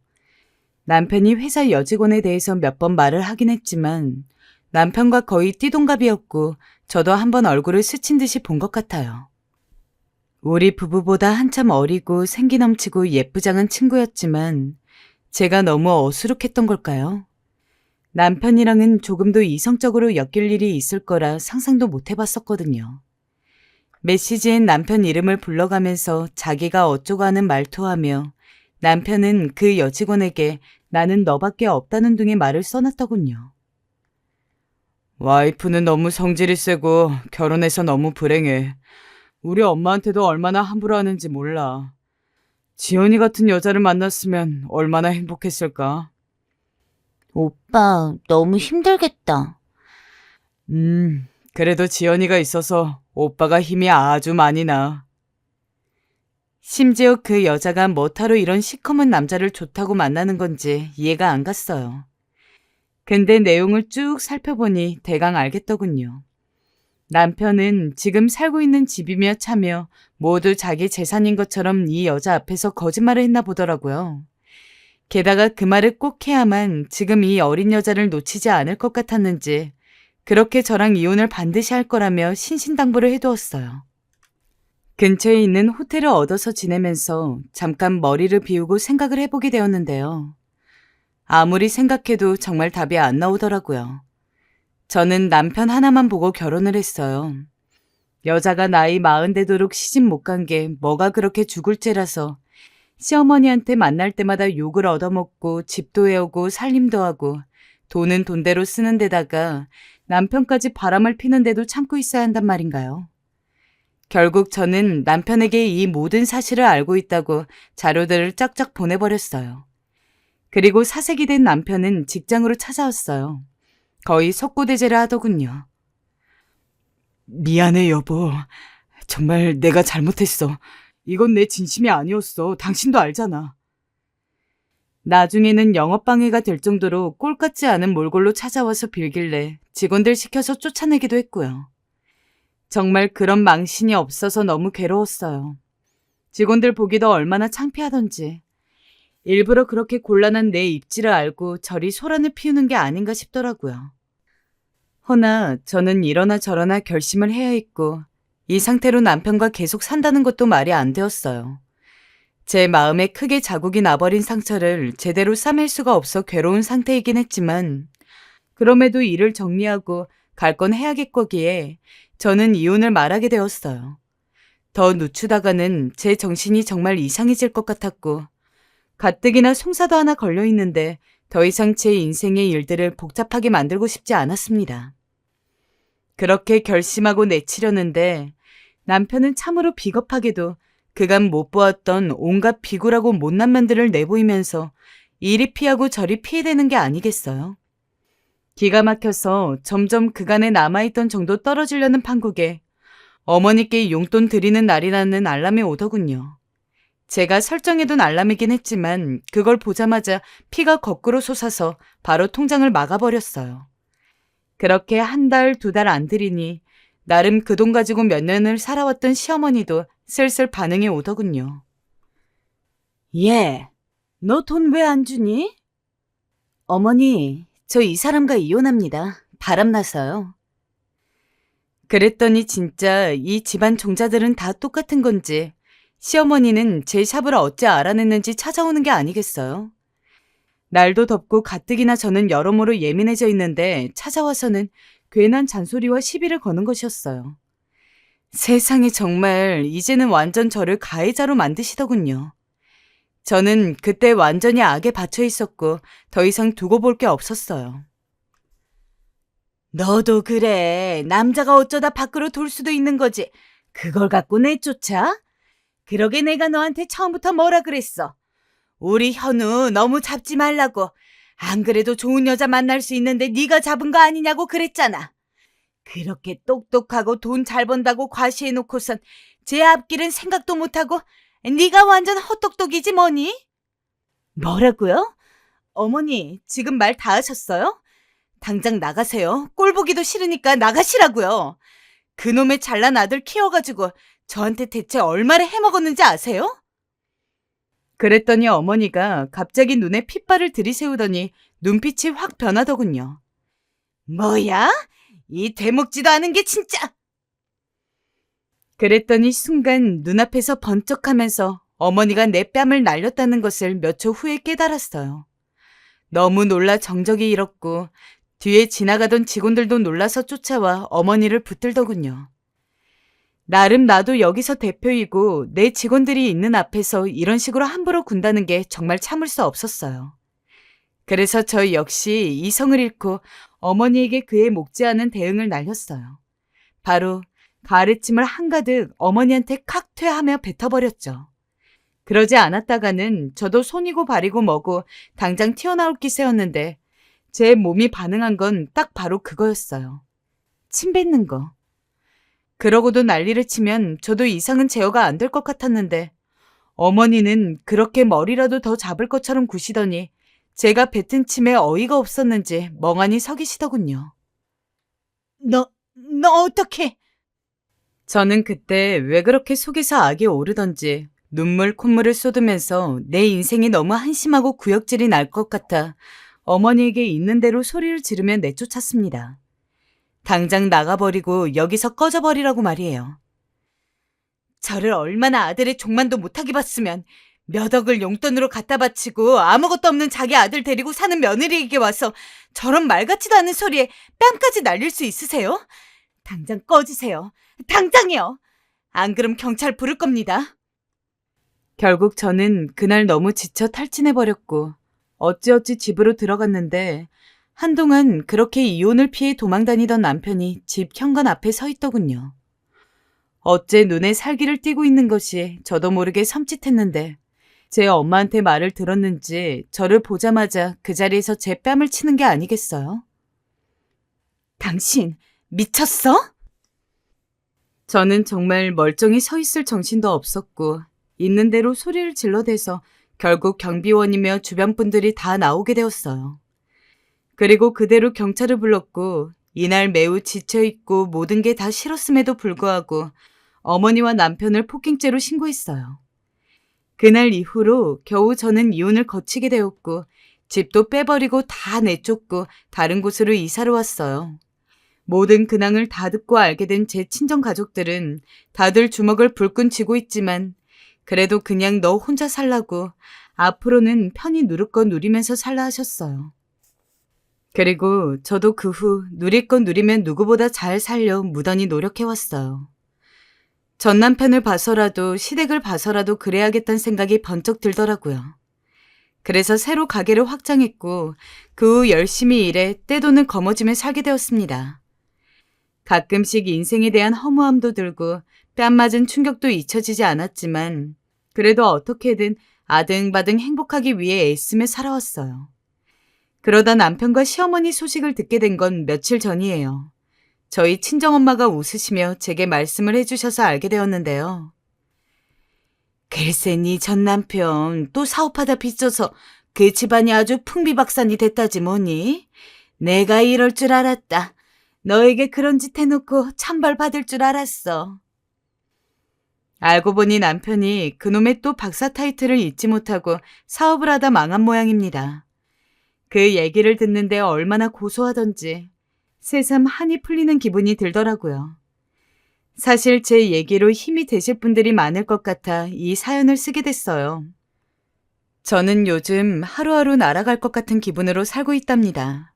남편이 회사 여직원에 대해서 몇 번 말을 하긴 했지만 남편과 거의 띠동갑이었고 저도 한번 얼굴을 스친 듯이 본 것 같아요. 우리 부부보다 한참 어리고 생기 넘치고 예쁘장한 친구였지만 제가 너무 어수룩했던 걸까요? 남편이랑은 조금도 이성적으로 엮일 일이 있을 거라 상상도 못 해봤었거든요. 메시지엔 남편 이름을 불러가면서 자기가 어쩌고 하는 말투하며 남편은 그 여직원에게 나는 너밖에 없다는 등의 말을 써놨더군요. 와이프는 너무 성질이 세고 결혼해서 너무 불행해. 우리 엄마한테도 얼마나 함부로 하는지 몰라. 지연이 같은 여자를 만났으면 얼마나 행복했을까? 오빠, 너무 힘들겠다. 그래도 지연이가 있어서 오빠가 힘이 아주 많이 나. 심지어 그 여자가 뭐하러 이런 시커먼 남자를 좋다고 만나는 건지 이해가 안 갔어요. 근데 내용을 쭉 살펴보니 대강 알겠더군요. 남편은 지금 살고 있는 집이며 차며 모두 자기 재산인 것처럼 이 여자 앞에서 거짓말을 했나 보더라고요. 게다가 그 말을 꼭 해야만 지금 이 어린 여자를 놓치지 않을 것 같았는지 그렇게 저랑 이혼을 반드시 할 거라며 신신당부를 해두었어요. 근처에 있는 호텔을 얻어서 지내면서 잠깐 머리를 비우고 생각을 해보게 되었는데요. 아무리 생각해도 정말 답이 안 나오더라고요. 저는 남편 하나만 보고 결혼을 했어요. 여자가 나이 40 되도록 시집 못 간 게 뭐가 그렇게 죽을 죄라서 시어머니한테 만날 때마다 욕을 얻어먹고 집도 해오고 살림도 하고 돈은 돈대로 쓰는 데다가 남편까지 바람을 피는데도 참고 있어야 한단 말인가요? 결국 저는 남편에게 이 모든 사실을 알고 있다고 자료들을 쫙쫙 보내버렸어요. 그리고 사색이 된 남편은 직장으로 찾아왔어요. 거의 석고대죄를 하더군요. 미안해 여보. 정말 내가 잘못했어. 이건 내 진심이 아니었어. 당신도 알잖아. 나중에는 영업방해가 될 정도로 꼴 같지 않은 몰골로 찾아와서 빌길래 직원들 시켜서 쫓아내기도 했고요. 정말 그런 망신이 없어서 너무 괴로웠어요. 직원들 보기도 얼마나 창피하던지. 일부러 그렇게 곤란한 내 입지를 알고 저리 소란을 피우는 게 아닌가 싶더라고요. 허나 저는 이러나 저러나 결심을 해야 했고 이 상태로 남편과 계속 산다는 것도 말이 안 되었어요. 제 마음에 크게 자국이 나버린 상처를 제대로 싸맬 수가 없어 괴로운 상태이긴 했지만 그럼에도 일을 정리하고 갈 건 해야겠거기에 저는 이혼을 말하게 되었어요. 더 늦추다가는 제 정신이 정말 이상해질 것 같았고 가뜩이나 송사도 하나 걸려있는데 더 이상 제 인생의 일들을 복잡하게 만들고 싶지 않았습니다. 그렇게 결심하고 내치려는데 남편은 참으로 비겁하게도 그간 못 보았던 온갖 비굴하고 못난 면들을 내보이면서 이리 피하고 저리 피해대는 게 아니겠어요? 기가 막혀서 점점 그간에 남아있던 정도 떨어지려는 판국에 어머니께 용돈 드리는 날이라는 알람이 오더군요. 제가 설정해둔 알람이긴 했지만 그걸 보자마자 피가 거꾸로 솟아서 바로 통장을 막아버렸어요. 그렇게 한 달, 2달 안 들이니 나름 그 돈 가지고 몇 년을 살아왔던 시어머니도 슬슬 반응이 오더군요. 얘, 너 돈 왜 안 주니? 어머니, 저 이 사람과 이혼합니다. 바람나서요. 그랬더니 진짜 이 집안 종자들은 다 똑같은 건지 시어머니는 제 샵을 어찌 알아냈는지 찾아오는 게 아니겠어요. 날도 덥고 가뜩이나 저는 여러모로 예민해져 있는데 찾아와서는 괜한 잔소리와 시비를 거는 것이었어요. 세상에 정말 이제는 완전 저를 가해자로 만드시더군요. 저는 그때 완전히 악에 받쳐 있었고 더 이상 두고 볼 게 없었어요. 너도 그래. 남자가 어쩌다 밖으로 돌 수도 있는 거지. 그걸 갖고 내쫓아? 그러게 내가 너한테 처음부터 뭐라 그랬어. 우리 현우 너무 잡지 말라고. 안 그래도 좋은 여자 만날 수 있는데 네가 잡은 거 아니냐고 그랬잖아. 그렇게 똑똑하고 돈 잘 번다고 과시해놓고선 제 앞길은 생각도 못하고 네가 완전 헛똑똑이지 뭐니? 뭐라고요? 어머니, 지금 말 다 하셨어요? 당장 나가세요. 꼴 보기도 싫으니까 나가시라고요. 그놈의 잘난 아들 키워가지고 저한테 대체 얼마를 해먹었는지 아세요? 그랬더니 어머니가 갑자기 눈에 핏발을 들이세우더니 눈빛이 확 변하더군요. 뭐야? 이 되먹지도 않은 게 진짜! 그랬더니 순간 눈앞에서 번쩍하면서 어머니가 내 뺨을 날렸다는 것을 몇 초 후에 깨달았어요. 너무 놀라 정적이 잃었고 뒤에 지나가던 직원들도 놀라서 쫓아와 어머니를 붙들더군요. 나름 나도 여기서 대표이고 내 직원들이 있는 앞에서 이런 식으로 함부로 군다는 게 정말 참을 수 없었어요. 그래서 저 역시 이성을 잃고 어머니에게 그에 목지 않은 대응을 날렸어요. 바로 가래찜을 한가득 어머니한테 칵 퇴하며 뱉어버렸죠. 그러지 않았다가는 저도 손이고 발이고 뭐고 당장 튀어나올 기세였는데 제 몸이 반응한 건 딱 바로 그거였어요. 침 뱉는 거. 그러고도 난리를 치면 저도 이상은 제어가 안 될 것 같았는데 어머니는 그렇게 머리라도 더 잡을 것처럼 구시더니 제가 뱉은 침에 어이가 없었는지 멍하니 서 계시더군요. 너 어떡해? 저는 그때 왜 그렇게 속에서 악이 오르던지 눈물 콧물을 쏟으면서 내 인생이 너무 한심하고 구역질이 날 것 같아 어머니에게 있는 대로 소리를 지르며 내쫓았습니다. 당장 나가버리고 여기서 꺼져버리라고 말이에요. 저를 얼마나 아들의 종만도 못하게 봤으면 몇 억을 용돈으로 갖다 바치고 아무것도 없는 자기 아들 데리고 사는 며느리에게 와서 저런 말 같지도 않은 소리에 뺨까지 날릴 수 있으세요? 당장 꺼지세요. 당장이요. 안 그럼 경찰 부를 겁니다. 결국 저는 그날 너무 지쳐 탈진해버렸고 어찌어찌 집으로 들어갔는데 한동안 그렇게 이혼을 피해 도망다니던 남편이 집 현관 앞에 서 있더군요. 어째 눈에 살기를 띠고 있는 것이 저도 모르게 섬찟했는데 제 엄마한테 말을 들었는지 저를 보자마자 그 자리에서 제 뺨을 치는 게 아니겠어요? 당신 미쳤어? 저는 정말 멀쩡히 서 있을 정신도 없었고 있는 대로 소리를 질러대서 결국 경비원이며 주변 분들이 다 나오게 되었어요. 그리고 그대로 경찰을 불렀고 이날 매우 지쳐있고 모든 게 다 싫었음에도 불구하고 어머니와 남편을 폭행죄로 신고했어요. 그날 이후로 겨우 저는 이혼을 거치게 되었고 집도 빼버리고 다 내쫓고 다른 곳으로 이사를 왔어요. 모든 근황을 다 듣고 알게 된 제 친정 가족들은 다들 주먹을 불끈 쥐고 있지만 그래도 그냥 너 혼자 살라고 앞으로는 편히 누릴 거 누리면서 살라 하셨어요. 그리고 저도 그 후 누릴 건 누리면 누구보다 잘 살려 무던히 노력해왔어요. 전 남편을 봐서라도 시댁을 봐서라도 그래야겠다는 생각이 번쩍 들더라고요. 그래서 새로 가게를 확장했고 그 후 열심히 일해 떼돈을 거머쥐며 살게 되었습니다. 가끔씩 인생에 대한 허무함도 들고 뺨 맞은 충격도 잊혀지지 않았지만 그래도 어떻게든 아등바등 행복하기 위해 애쓰며 살아왔어요. 그러다 남편과 시어머니 소식을 듣게 된 건 며칠 전이에요. 저희 친정엄마가 웃으시며 제게 말씀을 해주셔서 알게 되었는데요. 글쎄 니 전 남편 또 사업하다 빚져서 그 집안이 아주 풍비박산이 됐다지 뭐니? 내가 이럴 줄 알았다. 너에게 그런 짓 해놓고 찬벌 받을 줄 알았어. 알고 보니 남편이 그놈의 또 박사 타이틀을 잊지 못하고 사업을 하다 망한 모양입니다. 그 얘기를 듣는데 얼마나 고소하던지 새삼 한이 풀리는 기분이 들더라고요. 사실 제 얘기로 힘이 되실 분들이 많을 것 같아 이 사연을 쓰게 됐어요. 저는 요즘 하루하루 날아갈 것 같은 기분으로 살고 있답니다.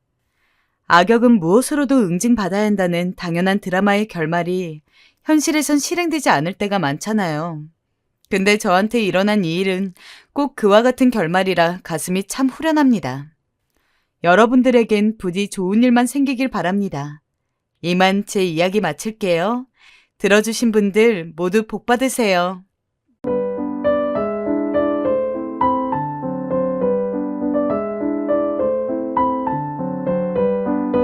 악역은 무엇으로도 응징받아야 한다는 당연한 드라마의 결말이 현실에선 실행되지 않을 때가 많잖아요. 근데 저한테 일어난 이 일은 꼭 그와 같은 결말이라 가슴이 참 후련합니다. 여러분들에겐 부디 좋은 일만 생기길 바랍니다. 이만 제 이야기 마칠게요. 들어주신 분들 모두 복 받으세요.